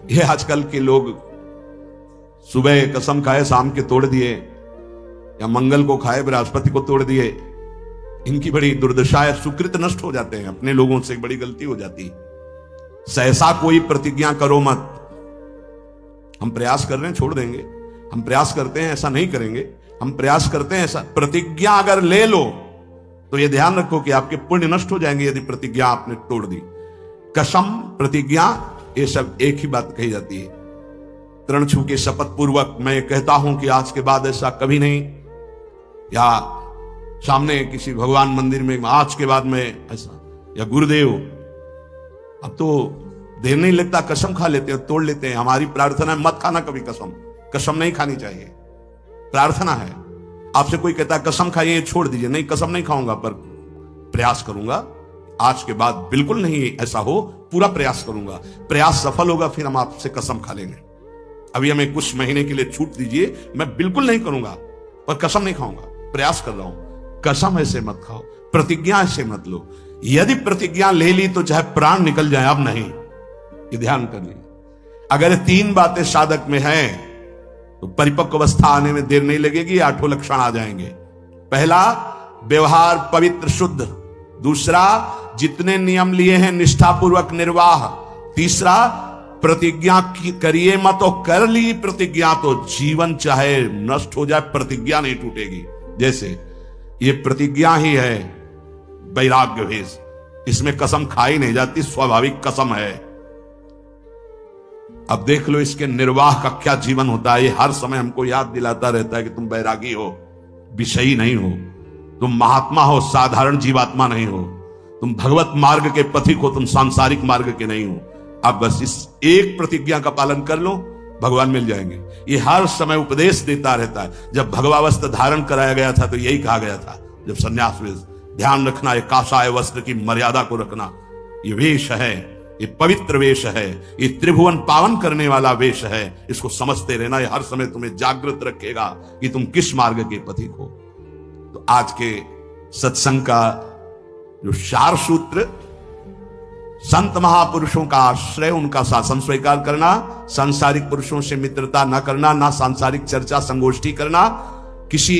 ये आजकल के लोग सुबह कसम खाए शाम के तोड़ दिए, या मंगल को खाए बृहस्पति को तोड़ दिए। इनकी बड़ी दुर्दशा है, सुकृत नष्ट हो जाते हैं, अपने लोगों से बड़ी गलती हो जाती है। सहसा कोई प्रतिज्ञा करो मत। हम प्रयास कर रहे हैं छोड़ देंगे, हम प्रयास करते हैं ऐसा नहीं करेंगे, हम प्रयास करते हैं ऐसा। प्रतिज्ञा अगर ले लो तो यह ध्यान रखो कि आपके पुण्य नष्ट हो जाएंगे यदि प्रतिज्ञा आपने तोड़ दी। कसम, प्रतिज्ञा, ये सब एक ही बात कही जाती है। तृण छू के शपथ पूर्वक मैं कहता हूं कि आज के बाद ऐसा कभी नहीं, या सामने किसी भगवान मंदिर में आज के बाद में ऐसा, या गुरुदेव, अब तो देर नहीं लगता कसम खा लेते हैं, तोड़ लेते हैं। हमारी प्रार्थना है मत खाना कभी कसम, कसम नहीं खानी चाहिए, प्रार्थना है। आपसे कोई कहता है कसम खाइए, छोड़ दीजिए, नहीं कसम नहीं खाऊंगा पर प्रयास करूंगा, आज के बाद बिल्कुल नहीं ऐसा हो, पूरा प्रयास करूंगा। प्रयास सफल होगा फिर हम आपसे कसम खा लेंगे। अभी हमें कुछ महीने के लिए छूट दीजिए, मैं बिल्कुल नहीं करूंगा पर कसम नहीं खाऊंगा, प्रयास कर रहा हूं। कसम ऐसे मत खाओ, प्रतिज्ञा ऐसे मत लो। यदि प्रतिज्ञा ले ली तो चाहे प्राण निकल जाए, अब नहीं, ये ध्यान कर लीजिए। अगर तीन बातें साधक में हैं तो परिपक्व अवस्था आने में देर नहीं लगेगी, आठों लक्षण आ जाएंगे। पहला, व्यवहार पवित्र शुद्ध। दूसरा, जितने नियम लिए हैं निष्ठापूर्वक निर्वाह। तीसरा, प्रतिज्ञा करिए मत, और कर ली प्रतिज्ञा तो जीवन चाहे नष्ट हो जाए प्रतिज्ञा नहीं टूटेगी। जैसे ये प्रतिज्ञा ही है वैराग्य भेष, इसमें कसम खाई नहीं जाती, स्वाभाविक कसम है। अब देख लो इसके निर्वाह का क्या जीवन होता है। ये हर समय हमको याद दिलाता रहता है कि तुम बैरागी हो, विषयी नहीं हो, तुम महात्मा हो, साधारण जीवात्मा नहीं हो, तुम भगवत मार्ग के पथिक हो, तुम सांसारिक मार्ग के नहीं हो। अब बस इस एक प्रतिज्ञा का पालन कर लो, भगवान मिल जाएंगे। ये हर समय उपदेश देता रहता है। जब भगवावस्था धारण कराया गया था तो यही कहा गया था, जब संन्यास वेश, ध्यान रखना, ये काषाय वस्त्र की मर्यादा को रखना। ये वेश है, ये पवित्र वेश है, ये त्रिभुवन पावन करने वाला वेश है, इसको समझते रहना। ये हर समय तुम्हें जागृत रखेगा कि तुम किस मार्ग के पथिक हो। तो आज के सत्संग का जो सार सूत्र, संत महापुरुषों का आश्रय, उनका शासन स्वीकार करना, सांसारिक पुरुषों से मित्रता न करना, ना सांसारिक चर्चा संगोष्ठी करना, किसी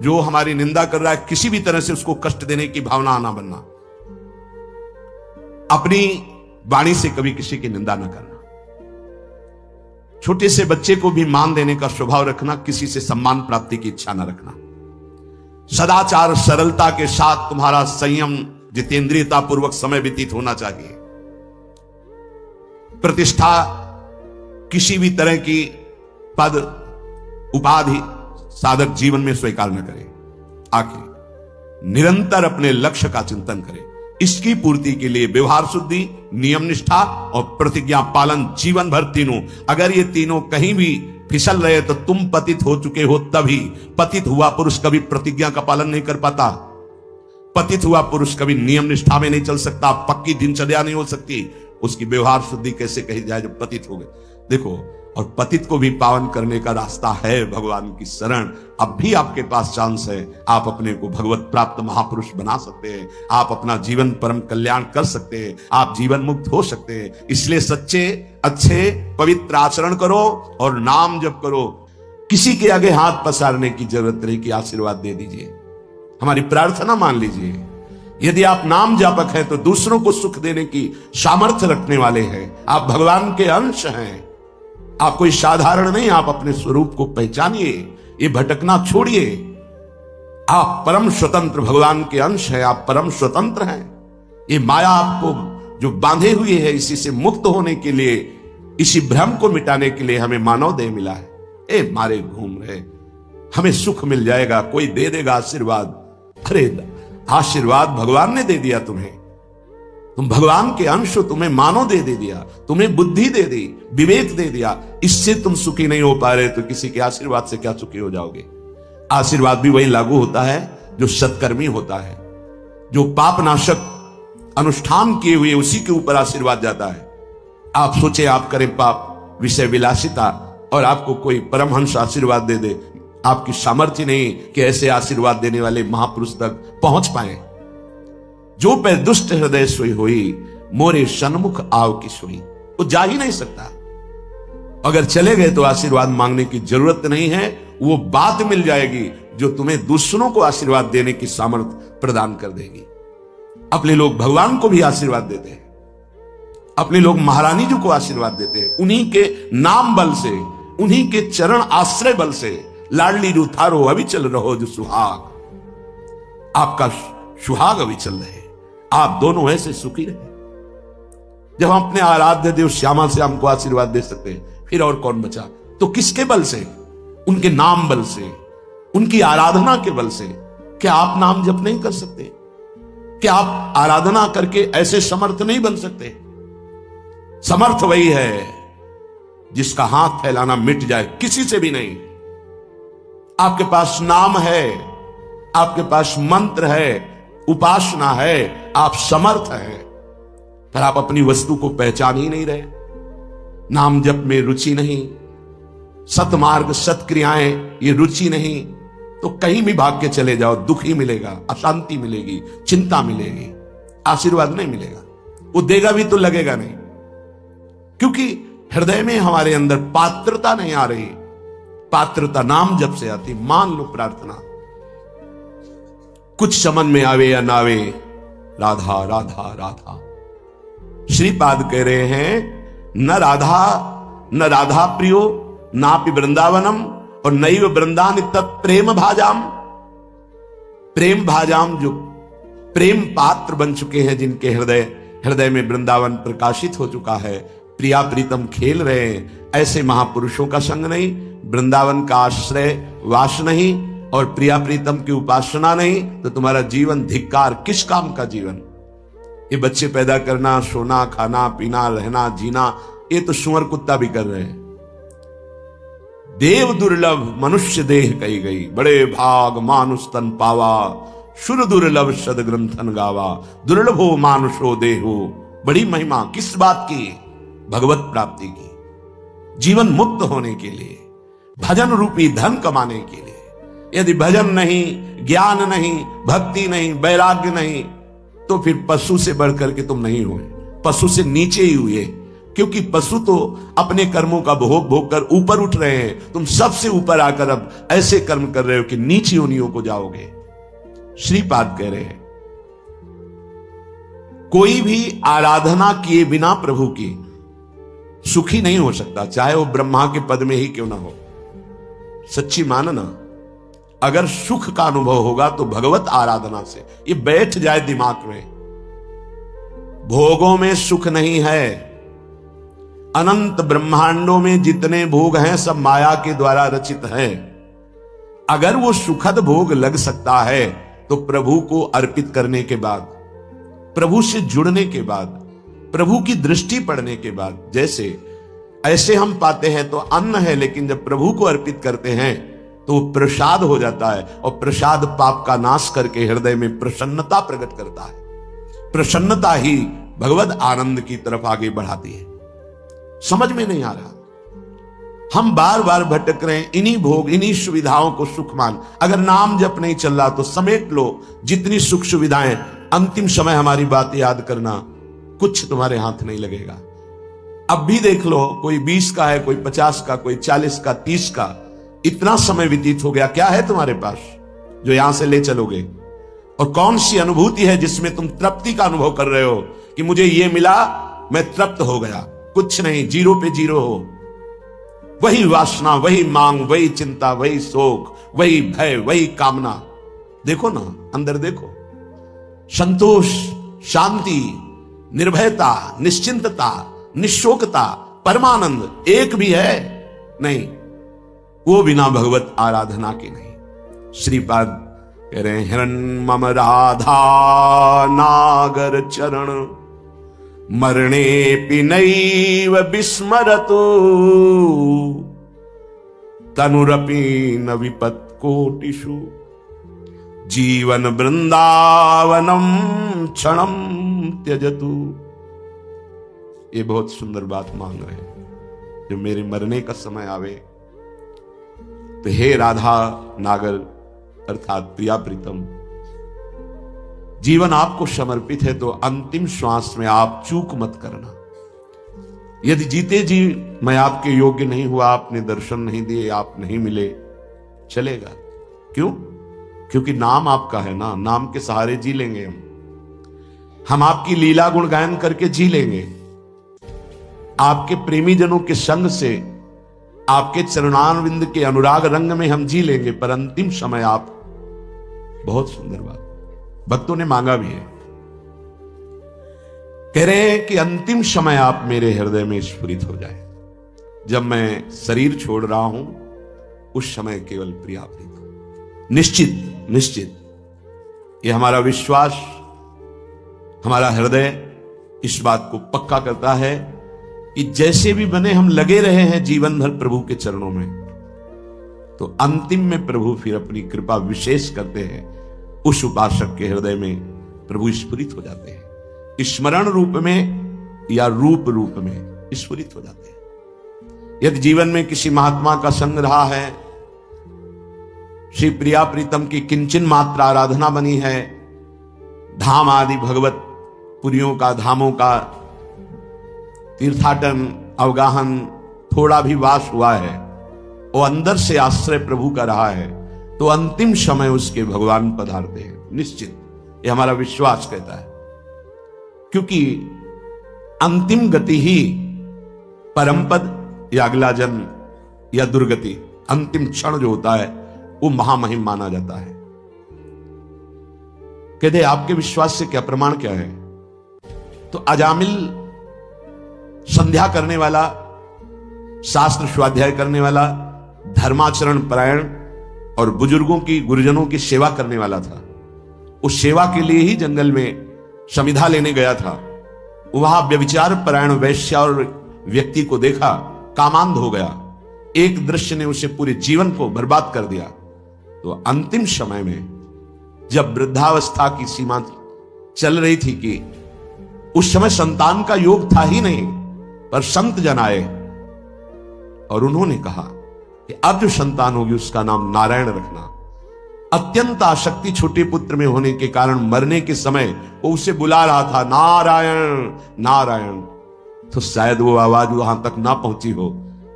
जो हमारी निंदा कर रहा है किसी भी तरह से उसको कष्ट देने की भावना आना बनना, अपनी वाणी से कभी किसी की निंदा न करना, छोटे से बच्चे को भी मान देने का स्वभाव रखना, किसी से सम्मान प्राप्ति की इच्छा न रखना, सदाचार सरलता के साथ तुम्हारा संयम जितेंद्रियता पूर्वक समय व्यतीत होना चाहिए। प्रतिष्ठा, किसी भी तरह की पद उपाधि साधक जीवन में स्वीकार न करे। आखिर निरंतर अपने लक्ष्य का चिंतन करे। इसकी पूर्ति के लिए व्यवहार शुद्धि, नियम निष्ठा और प्रतिज्ञा पालन जीवन भर तीनों। अगर ये तीनों कहीं भी फिसल रहे तो तुम पतित हो चुके हो। तभी पतित हुआ पुरुष कभी प्रतिज्ञा का पालन नहीं कर पाता, पतित हुआ पुरुष कभी नियम निष्ठा में नहीं चल सकता, पक्की दिनचर्या नहीं हो सकती। उसकी व्यवहार शुद्धि कैसे कही जाए जब पतित हो गए। देखो, और पतित को भी पावन करने का रास्ता है भगवान की शरण। अब भी आपके पास चांस है, आप अपने को भगवत प्राप्त महापुरुष बना सकते हैं, आप अपना जीवन परम कल्याण कर सकते हैं, आप जीवन मुक्त हो सकते हैं। इसलिए सच्चे अच्छे पवित्र आचरण करो और नाम जप करो। किसी के आगे हाथ पसारने की जरूरत नहीं कि आशीर्वाद दे दीजिए, हमारी प्रार्थना मान लीजिए। यदि आप नाम जापक हैं तो दूसरों को सुख देने की सामर्थ्य रखने वाले हैं। आप भगवान के अंश हैं, आप कोई साधारण नहीं। आप अपने स्वरूप को पहचानिए, ये भटकना छोड़िए। आप परम स्वतंत्र भगवान के अंश हैं, आप परम स्वतंत्र हैं। ये माया आपको जो बांधे हुए है, इसी से मुक्त होने के लिए, इसी भ्रम को मिटाने के लिए हमें मानव देह मिला है। ए मारे घूम रहे, हमें सुख मिल जाएगा, कोई दे देगा आशीर्वाद। अरे आशीर्वाद भगवान ने दे दिया तुम्हें, तुम भगवान के अंश हो, तुम्हें मानव दे दिया, तुम्हें बुद्धि दे दी, विवेक दे दिया। इससे तुम सुखी नहीं हो पा रहे तो किसी के आशीर्वाद से क्या सुखी हो जाओगे। आशीर्वाद भी वही लागू होता है जो सत्कर्मी होता है, जो पाप नाशक अनुष्ठान किए हुए उसी के ऊपर आशीर्वाद जाता है। आप सोचे आप करें पाप, विषय विलासिता, और आपको कोई परमहंस आशीर्वाद दे दे, आपकी सामर्थ्य नहीं कि ऐसे आशीर्वाद देने वाले महापुरुष तक पहुंच पाए। जो पे दुष्ट हृदय सोई हुई, मोरे सन्मुख आव की सोई, वो जा ही नहीं सकता। अगर चले गए तो आशीर्वाद मांगने की जरूरत नहीं है, वो बात मिल जाएगी जो तुम्हें दूसरों को आशीर्वाद देने की सामर्थ्य प्रदान कर देगी। अपने लोग भगवान को भी आशीर्वाद देते हैं, अपने लोग महारानी जी को आशीर्वाद देते हैं, उन्हीं के नाम बल से, उन्हीं के चरण आश्रय बल से। लाडली जो थारो अविचल रहो जो सुहाग, आपका सुहाग अविचल रहे, आप दोनों ऐसे सुखी रहे। जब हम अपने आराध्य देव श्यामा से हमको आशीर्वाद दे सकते हैं, फिर और कौन बचा? तो किसके बल से? उनके नाम बल से, उनकी आराधना के बल से। क्या आप नाम जप नहीं कर सकते? क्या आप आराधना करके ऐसे समर्थ नहीं बन सकते? समर्थ वही है जिसका हाथ फैलाना मिट जाए, किसी से भी नहीं। आपके पास नाम है, आपके पास मंत्र है, उपासना है, आप समर्थ हैं, पर आप अपनी वस्तु को पहचान ही नहीं रहे। नाम जप में रुचि नहीं, सतमार्ग सत्क्रियाएं ये रुचि नहीं, तो कहीं भी भाग के चले जाओ, दुख ही मिलेगा, अशांति मिलेगी, चिंता मिलेगी, आशीर्वाद नहीं मिलेगा। वो देगा भी तो लगेगा नहीं, क्योंकि हृदय में हमारे अंदर पात्रता नहीं आ रही। पात्रता नाम जब से आती, मान लो प्रार्थना, कुछ समझ में आवे या ना आवे, राधा राधा राधा। श्रीपाद कह रहे हैं न राधा प्रियो नापि वृंदावनम और नैव वृंदान तत् प्रेम भाजाम। प्रेम भाजाम जो प्रेम पात्र बन चुके हैं, जिनके हृदय में वृंदावन प्रकाशित हो चुका है, प्रिया प्रीतम खेल रहे हैं, ऐसे महापुरुषों का संग नहीं, वृंदावन का आश्रय वास नहीं और प्रिया प्रीतम की उपासना नहीं, तो तुम्हारा जीवन धिक्कार। किस काम का जीवन? ये बच्चे पैदा करना, सोना, खाना, पीना, रहना, जीना, ये तो सुअर कुत्ता भी कर रहे हैं। देव दुर्लभ मनुष्य देह कही गई, बड़े भाग मानुष तन पावा, सुर दुर्लभ सद ग्रंथन गावा, दुर्लभो मानुषो देहो। बड़ी महिमा किस बात की? भगवत प्राप्ति की, जीवन मुक्त होने के लिए, भजन रूपी धन कमाने के लिए। यदि भजन नहीं, ज्ञान नहीं, भक्ति नहीं, वैराग्य नहीं, तो फिर पशु से बढ़कर के तुम नहीं हुए, पशु से नीचे ही हुए। क्योंकि पशु तो अपने कर्मों का भोग भोग कर ऊपर उठ रहे हैं, तुम सबसे ऊपर आकर अब ऐसे कर्म कर रहे हो कि नीची योनियों को जाओगे। श्रीपाद कह रहे हैं कोई भी आराधना किए बिना प्रभु की सुखी नहीं हो सकता, चाहे वो ब्रह्मा के पद में ही क्यों ना हो। सच्ची मानना, अगर सुख का अनुभव होगा तो भगवत आराधना से। ये बैठ जाए दिमाग में, भोगों में सुख नहीं है। अनंत ब्रह्मांडों में जितने भोग हैं सब माया के द्वारा रचित हैं। अगर वो सुखद भोग लग सकता है तो प्रभु को अर्पित करने के बाद, प्रभु से जुड़ने के बाद, प्रभु की दृष्टि पड़ने के बाद, जैसे ऐसे हम पाते हैं तो अन्न है, लेकिन जब प्रभु को अर्पित करते हैं तो वो प्रसाद हो जाता है, और प्रसाद पाप का नाश करके हृदय में प्रसन्नता प्रकट करता है। प्रसन्नता ही भगवत आनंद की तरफ आगे बढ़ाती है। समझ में नहीं आ रहा, हम बार बार भटक रहे हैं इन्हीं भोग, इन्हीं सुविधाओं को सुख मान। अगर नाम जप नहीं चल रहा तो समेट लो जितनी सुख सुविधाएं, अंतिम समय हमारी बात याद करना, कुछ तुम्हारे हाथ नहीं लगेगा। अब भी देख लो, कोई 20 का है, कोई 50 का, कोई 40 का, 30 का, इतना समय व्यतीत हो गया। क्या है तुम्हारे पास जो यहां से ले चलोगे? और कौन सी अनुभूति है जिसमें तुम तृप्ति का अनुभव कर रहे हो कि मुझे ये मिला, मैं तृप्त हो गया? कुछ नहीं, जीरो पे जीरो हो। वही वासना, वही मांग, वही चिंता, वही शोक, वही भय, वही कामना। देखो ना, अंदर देखो। संतोष, शांति, निर्भयता, निश्चिंतता, निशोकता, परमानंद एक भी है नहीं, वो बिना भगवत आराधना के नहीं। श्रीपाद कह रहे हैं हिरण्मम राधा नागर चरण मरणे पिनैव विस्मरतु तनुरपि न विपत् कोटिषु जीवन वृंदावनम क्षणम त्यजतु। ये बहुत सुंदर बात मांग रहे हैं। जब मेरे मरने का समय आवे तो हे राधा नागर अर्थात प्रिया प्रीतम, जीवन आपको समर्पित है, तो अंतिम श्वास में आप चूक मत करना। यदि जीते जी मैं आपके योग्य नहीं हुआ, आपने दर्शन नहीं दिए, आप नहीं मिले, चलेगा। क्यों? क्योंकि नाम आपका है ना, नाम के सहारे जी लेंगे हम आपकी लीला गुण गायन करके जी लेंगे, आपके प्रेमी जनों के संग से, आपके चरणारविंद के अनुराग रंग में हम जी लेंगे। पर अंतिम समय आप, बहुत सुंदर बात भक्तों ने मांगा भी है, कह रहे हैं कि अंतिम समय आप मेरे हृदय में स्फुरित हो जाए। जब मैं शरीर छोड़ रहा हूं उस समय केवल प्रिया प्रीत हो। निश्चित निश्चित ये हमारा विश्वास, हमारा हृदय इस बात को पक्का करता है कि जैसे भी बने हम लगे रहे हैं जीवन भर प्रभु के चरणों में, तो अंतिम में प्रभु फिर अपनी कृपा विशेष करते हैं। उस उपासक के हृदय में प्रभु स्फुरित हो जाते हैं, स्मरण रूप में या रूप में स्फुरित हो जाते हैं। यदि जीवन में किसी महात्मा का संग रहा है, श्री प्रिया प्रीतम की किंचन मात्र आराधना बनी है, धाम आदि भगवत पुरियों का, धामों का तीर्थाटन अवगाहन थोड़ा भी वास हुआ है, वो अंदर से आश्रय प्रभु का रहा है, तो अंतिम समय उसके भगवान पधारते हैं। निश्चित ये हमारा विश्वास कहता है, क्योंकि अंतिम गति ही परमपद या अगला जन्म या दुर्गति, अंतिम क्षण जो होता है वो महामहिम माना जाता है। कहते आपके विश्वास से क्या प्रमाण क्या है? तो अजामिल संध्या करने वाला, शास्त्र स्वाध्याय करने वाला, धर्माचरण परायण और बुजुर्गों की, गुरुजनों की सेवा करने वाला था। उस सेवा के लिए ही जंगल में समिधा लेने गया था। वहां व्यभिचार परायण वैश्या और व्यक्ति को देखा, कामांध हो गया। एक दृश्य ने उसे पूरे जीवन को बर्बाद कर दिया। तो अंतिम समय में जब वृद्धावस्था की सीमा चल रही थी कि उस समय संतान का योग था ही नहीं, पर संत जन आए और उन्होंने कहा कि अब जो संतान होगी उसका नाम नारायण रखना। अत्यंत आसक्ति छोटे पुत्र में होने के कारण मरने के समय वो उसे बुला रहा था, नारायण नारायण। तो शायद वो आवाज वहां तक ना पहुंची हो,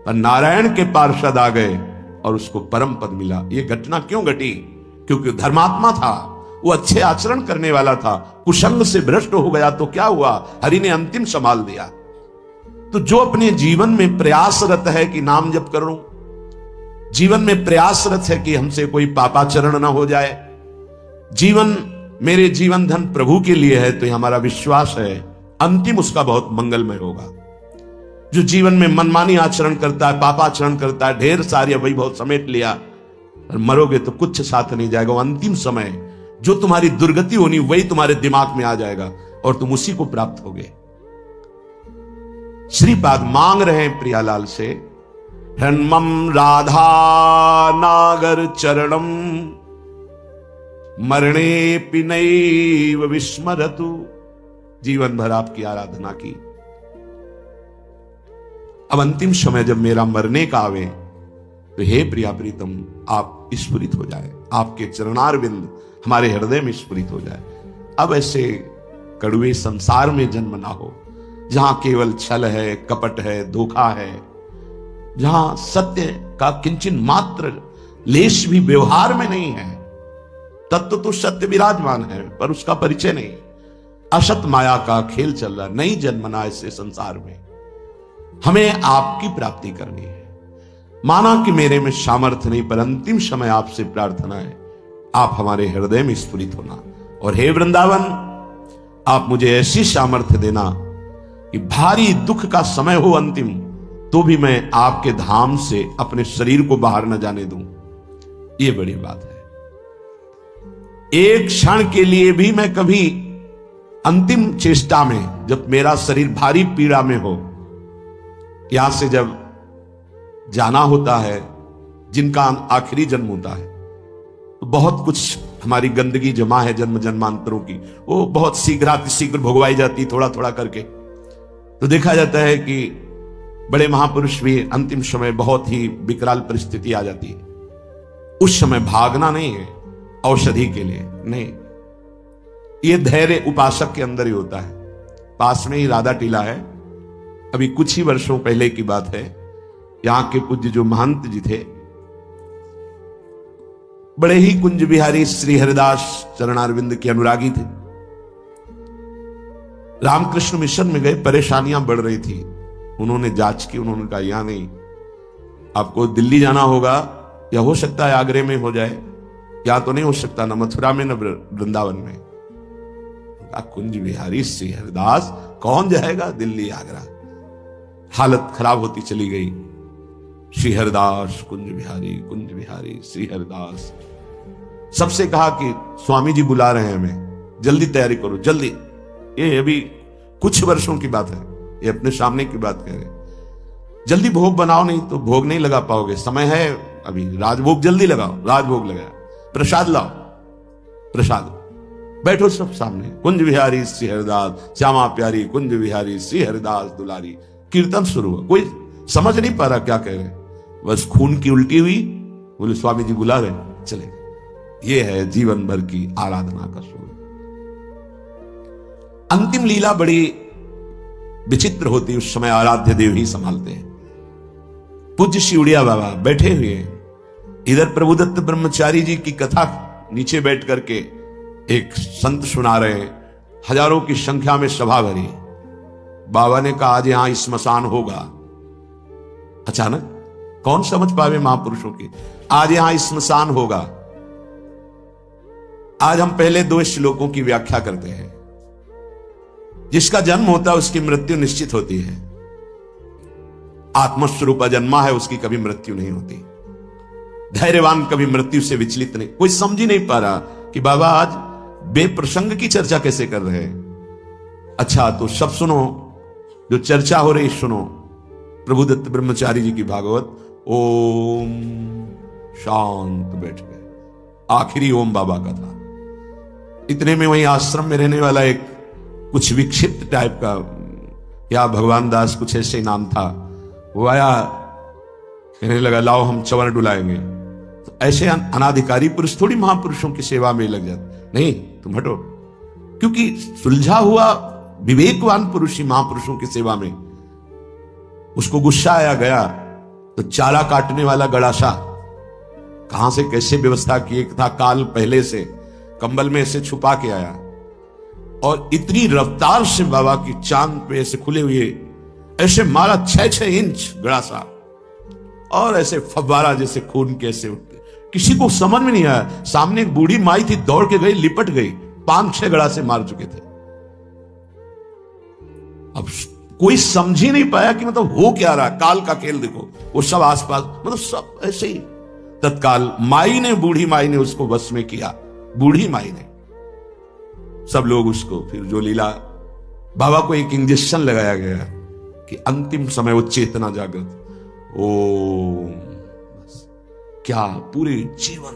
पर नारायण के पार्षद आ गए और उसको परम पद मिला। ये घटना क्यों घटी? क्योंकि धर्मात्मा था, वो अच्छे आचरण करने वाला था। कुसंग से भ्रष्ट हो गया तो क्या हुआ? हरि ने अंतिम संभाल दिया। तो जो अपने जीवन में प्रयासरत है कि नाम जप करूं, जीवन में प्रयासरत है कि हमसे कोई पापाचरण ना हो जाए, जीवन मेरे जीवन धन प्रभु के लिए है, तो ये हमारा विश्वास है अंतिम उसका बहुत मंगलमय होगा। जो जीवन में मनमानी आचरण करता है, पापाचरण करता है, ढेर सारी वैभव समेट लिया और मरोगे तो कुछ साथ नहीं जाएगा। वो अंतिम समय जो तुम्हारी दुर्गति होनी वही तुम्हारे दिमाग में आ जाएगा और तुम उसी को प्राप्त होगे। श्रीपाद मांग रहे हैं प्रियालाल से, हन्मम राधा नागर चरणम मरणे पिनैव विस्मरतु। जीवन भर आपकी आराधना की, अब अंतिम समय जब मेरा मरने का आवे तो हे प्रिया प्रीतम आप स्फुरित हो जाए, आपके चरणारविंद हमारे हृदय में स्फुरित हो जाए। अब ऐसे कड़ुए संसार में जन्म ना हो जहां केवल छल है, कपट है, धोखा है, जहां सत्य का किंचन मात्र लेश भी व्यवहार में नहीं है। तत्व तो सत्य विराजमान है पर उसका परिचय नहीं। असत माया का खेल चल रहा, नहीं जन्मना ऐसे संसार में। हमें आपकी प्राप्ति करनी है। माना कि मेरे में सामर्थ्य नहीं, पर अंतिम समय आपसे प्रार्थना है आप हमारे हृदय में स्फुरित होना। और हे वृंदावन, आप मुझे ऐसी सामर्थ्य देना कि भारी दुख का समय हो अंतिम, तो भी मैं आपके धाम से अपने शरीर को बाहर न जाने दूं। यह बड़ी बात है। एक क्षण के लिए भी मैं कभी अंतिम चेष्टा में, जब मेरा शरीर भारी पीड़ा में हो, यहां से जब जाना होता है, जिनका आखिरी जन्म होता है, तो बहुत कुछ हमारी गंदगी जमा है जन्म जन्मांतरों की, वो बहुत शीघ्र भुगवाई जाती थोड़ा थोड़ा करके। तो देखा जाता है कि बड़े महापुरुष भी अंतिम समय बहुत ही विकराल परिस्थिति आ जाती है। उस समय भागना नहीं है औषधि के लिए, नहीं, ये धैर्य उपासक के अंदर ही होता है। पास में ही राधा टीला है, अभी कुछ ही वर्षों पहले की बात है, यहां के पूज्य जो महंत जी थे, बड़े ही कुंज बिहारी श्री हरिदास चरणारविंद के अनुरागी थे। रामकृष्ण मिशन में गए, परेशानियां बढ़ रही थी। उन्होंने जांच की, उन्होंने कहा यहां नहीं, आपको दिल्ली जाना होगा, या हो सकता है आगरे में हो जाए, या तो नहीं हो सकता न मथुरा में न वृंदावन में। कुंज बिहारी श्री हरिदास, कौन जाएगा दिल्ली आगरा। हालत खराब होती चली गई। श्री हरिदास कुंज बिहारी श्री हरिदास। सबसे कहा कि स्वामी जी बुला रहे हैं हमें, जल्दी तैयारी करो जल्दी। ये अभी कुछ वर्षों की बात है, ये अपने सामने की बात कह रहे हैं। जल्दी भोग बनाओ, नहीं तो भोग नहीं लगा पाओगे, समय है अभी, राजभोग जल्दी लगाओ। राजभोग लगाया, प्रसाद लाओ, प्रसाद। बैठो सब सामने, कुंज बिहारी श्री हरिदास, श्यामा प्यारी कुंज बिहारी श्री हरिदास दुलारी। कीर्तन शुरू हुआ, कोई समझ नहीं पा रहा क्या कह रहे, बस खून की उल्टी हुई। बोले स्वामी जी बुला रहे, चले। ये है जीवन भर की आराधना का स्वरूप। अंतिम लीला बड़ी विचित्र होती, उस समय आराध्य देव ही संभालते हैं। पूज्य शिवड़िया बाबा बैठे हुए हैं, इधर प्रभुदत्त ब्रह्मचारी जी की कथा नीचे बैठ करके एक संत सुना रहे हैं, हजारों की संख्या में सभा भरी। बाबा ने कहा आज यहां स्मशान होगा। अचानक कौन समझ पावे महापुरुषों की, आज यहां स्मशान होगा। आज हम पहले 2 श्लोकों की व्याख्या करते हैं। जिसका जन्म होता है उसकी मृत्यु निश्चित होती है। आत्मस्वरूप जन्मा है, उसकी कभी मृत्यु नहीं होती। धैर्यवान कभी मृत्यु से विचलित नहीं। कोई समझ ही नहीं पा रहा कि बाबा आज बेप्रसंग की चर्चा कैसे कर रहे हैं। अच्छा तो सब सुनो, जो चर्चा हो रही सुनो। प्रभुदत्त ब्रह्मचारी जी की भागवत, ओम शांत बैठ गए। आखिरी ओम बाबा का था। इतने में वहीं आश्रम में रहने वाला एक कुछ विक्षिप्त टाइप का, या भगवान दास कुछ ऐसे नाम था, वो आया, कहने लगा लाओ हम चवर डुलाएंगे। तो ऐसे अनाधिकारी पुरुष थोड़ी महापुरुषों की सेवा में लग जाते, नहीं तुम हटो। क्योंकि सुलझा हुआ विवेकवान पुरुष ही महापुरुषों की सेवा में। उसको गुस्सा आया, गया तो चारा काटने वाला गड़ासा कहां से कैसे व्यवस्था किए था, काल पहले से कंबल में ऐसे छुपा के आया, और इतनी रफ्तार से बाबा की चांद पे ऐसे खुले हुए ऐसे मारा 6-6 इंच गड़ासा, और ऐसे फव्वारा जैसे खून कैसे उठते। किसी को समझ में नहीं आया। सामने एक बूढ़ी माई थी, दौड़ के गई, लिपट गई, 5-6 गड़ासे मार चुके थे। अब कोई समझ ही नहीं पाया कि मतलब हो क्या रहा। काल का खेल देखो, वो सब आसपास, मतलब सब ऐसे ही। तत्काल माई ने, बूढ़ी माई ने उसको वश में किया, बूढ़ी माई ने। सब लोग उसको, फिर जो लीला, बाबा को एक इंजेक्शन लगाया गया कि अंतिम समय वो चेतना जागृत। ओ क्या पूरे जीवन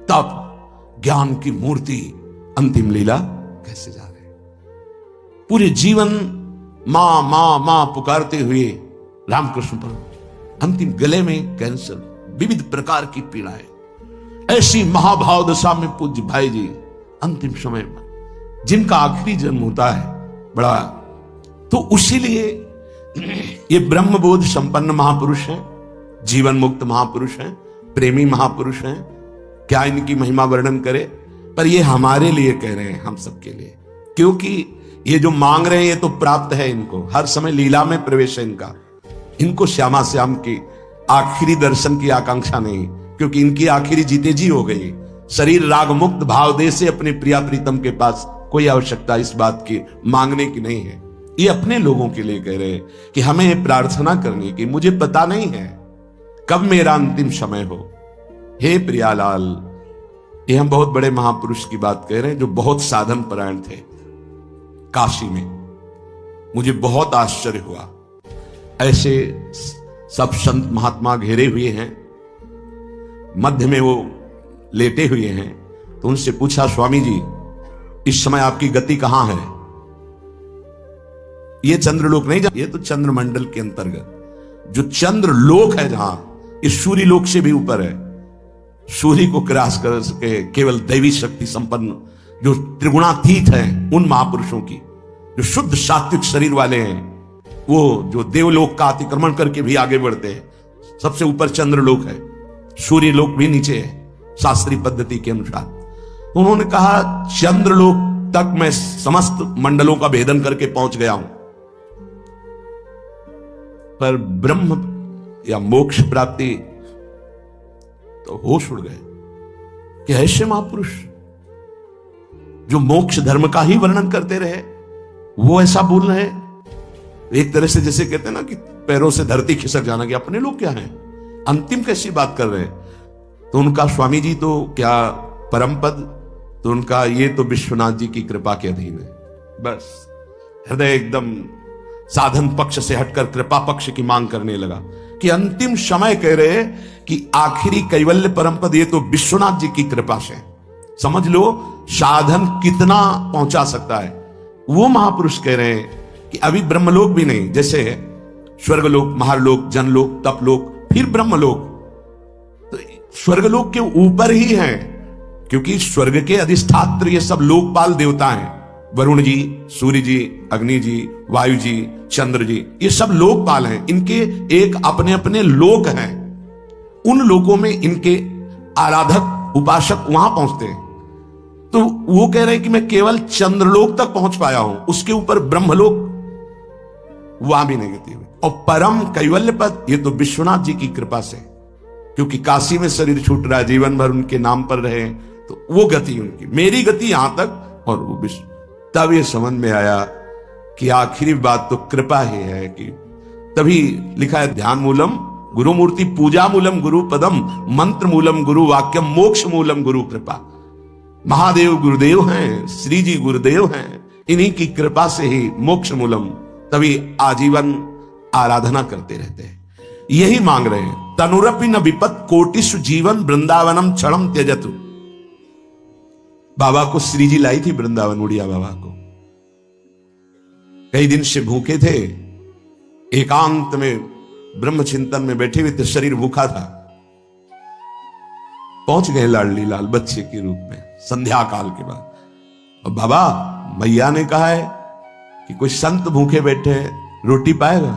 तप ज्ञान की मूर्ति, अंतिम लीला कैसे जा रहे। पूरे जीवन मां मां मां पुकारते हुए रामकृष्ण पर, अंतिम गले में कैंसर, विविध प्रकार की पीड़ाएं। ऐसी महाभाव दशा में पूज्य भाई जी अंतिम समय में, जिनका आखिरी जन्म होता है बड़ा, तो उसीलिए ये ब्रह्मबोध संपन्न महापुरुष हैं, जीवन मुक्त महापुरुष हैं, प्रेमी महापुरुष हैं। क्या इनकी महिमा वर्णन करे, पर ये हमारे लिए कह रहे हैं, हम सबके लिए। क्योंकि ये जो मांग रहे हैं ये तो प्राप्त है इनको, हर समय लीला में प्रवेश है इनका। इनको श्यामा श्याम की आखिरी दर्शन की आकांक्षा नहीं, क्योंकि इनकी आखिरी जीते जी हो गई। शरीर राग मुक्त भाव दे से अपने प्रिया प्रीतम के पास कोई आवश्यकता इस बात की मांगने की नहीं है। ये अपने लोगों के लिए कह रहे हैं कि हमें प्रार्थना करनी कि मुझे पता नहीं है कब मेरा अंतिम समय हो। हे प्रियालाल, ये हम बहुत बड़े महापुरुष की बात कह रहे हैं जो बहुत साधन परायण थे। काशी में मुझे बहुत आश्चर्य हुआ, ऐसे सब संत महात्मा घेरे हुए हैं, मध्य में वो लेटे हुए हैं। तो उनसे पूछा, स्वामी जी इस समय आपकी गति कहां है? ये चंद्रलोक नहीं, ये तो चंद्रमंडल के अंतर्गत जो चंद्रलोक है, जहां इस सूर्य लोक से भी ऊपर है। सूर्य को क्रॉस कर सके केवल दैवी शक्ति संपन्न जो त्रिगुणातीत हैं, उन महापुरुषों की, जो शुद्ध सात्विक शरीर वाले हैं, वो जो देवलोक का अतिक्रमण करके भी आगे बढ़ते हैं, सबसे ऊपर चंद्रलोक है, सूर्य लोक भी नीचे है शास्त्रीय पद्धति के अनुसार। उन्होंने कहा चंद्रलोक तक मैं समस्त मंडलों का भेदन करके पहुंच गया हूं, पर ब्रह्म या मोक्ष प्राप्ति तो होश उड़ गए कि ऐसे महापुरुष जो मोक्ष धर्म का ही वर्णन करते रहे वो ऐसा बोल रहे हैं। एक तरह से जैसे कहते हैं ना कि पैरों से धरती खिसक जाना, कि अपने लोग क्या हैं, अंतिम कैसी बात कर रहे हैं। तो उनका स्वामी जी तो क्या परम पद, तो उनका ये तो विश्वनाथ जी की कृपा के अधीन है। बस हृदय एकदम साधन पक्ष से हटकर कृपा पक्ष की मांग करने लगा कि अंतिम समय कह रहे कि आखिरी कैवल्य परम पद ये तो विश्वनाथ जी की कृपा से। समझ लो साधन कितना पहुंचा सकता है। वो महापुरुष कह रहे हैं कि अभी ब्रह्मलोक भी नहीं, जैसे स्वर्गलोक, महालोक, जनलोक, तपलोक, फिर ब्रह्मलोक, तो स्वर्गलोक के ऊपर ही है, क्योंकि स्वर्ग के अधिष्ठात्र ये सब लोकपाल देवता हैं। वरुण जी, सूर्य जी, अग्नि जी, वायु जी, चंद्र जी, ये सब लोकपाल हैं। इनके एक अपने अपने लोक हैं। उन लोकों में इनके आराधक उपासक वहां पहुंचते हैं। तो वो कह रहे हैं कि मैं केवल चंद्रलोक तक पहुंच पाया हूं, उसके ऊपर ब्रह्मलोक वहां भी नहीं गति हुई। और परम कैवल्य पद ये तो विश्वनाथ जी की कृपा से, क्योंकि काशी में शरीर छूट रहा है, जीवन भर उनके नाम पर रहे, तो वो गति उनकी, मेरी गति यहां तक और वो विश्व। तब ये समझ में आया कि आखिरी बात तो कृपा ही है। कि तभी लिखा है ध्यान मूलम गुरु मूर्ति, पूजा मूलम गुरु पदम, मंत्र मूलम गुरु वाक्यम, मोक्ष मूलम गुरु कृपा। महादेव गुरुदेव हैं, श्री जी गुरुदेव हैं, इन्हीं की कृपा से ही मोक्ष मूलम। तभी आजीवन आराधना करते रहते हैं, यही मांग रहे हैं। तनुरपि न विपत कोटिषु जीवन वृंदावनम क्षणम त्यजतु। बाबा को श्री जी लाई थी वृंदावन, उड़िया बाबा को। कई दिन से भूखे थे, एकांत में ब्रह्म चिंतन में बैठे हुए थे, शरीर भूखा था। पहुंच गए लाडली लाल बच्चे के रूप में संध्या काल के बाद। और बाबा मैया ने कहा है कि कोई संत भूखे बैठे हैं, रोटी पाएगा।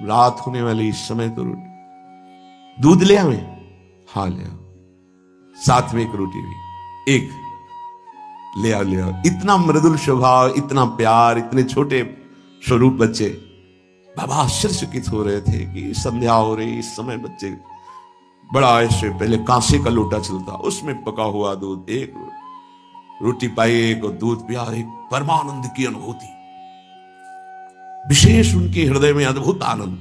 रात होने वाली इस समय तो रोटी, दूध ले आवे, हाँ ले आओ, साथ में एक रोटी भी, एक ले आओ ले आओ। इतना मृदुल स्वभाव, इतना प्यार, इतने छोटे स्वरूप बच्चे। बाबा आश्चर्यचकित हो रहे थे कि संध्या हो रही, इस समय बच्चे बड़ा ऐसे, पहले कांसे का लोटा चलता, उसमें पका हुआ दूध, एक रोटी पाई, एक और दूध पिया, एक परमानंद की अनुभूति, विशेष उनके हृदय में अद्भुत आनंद।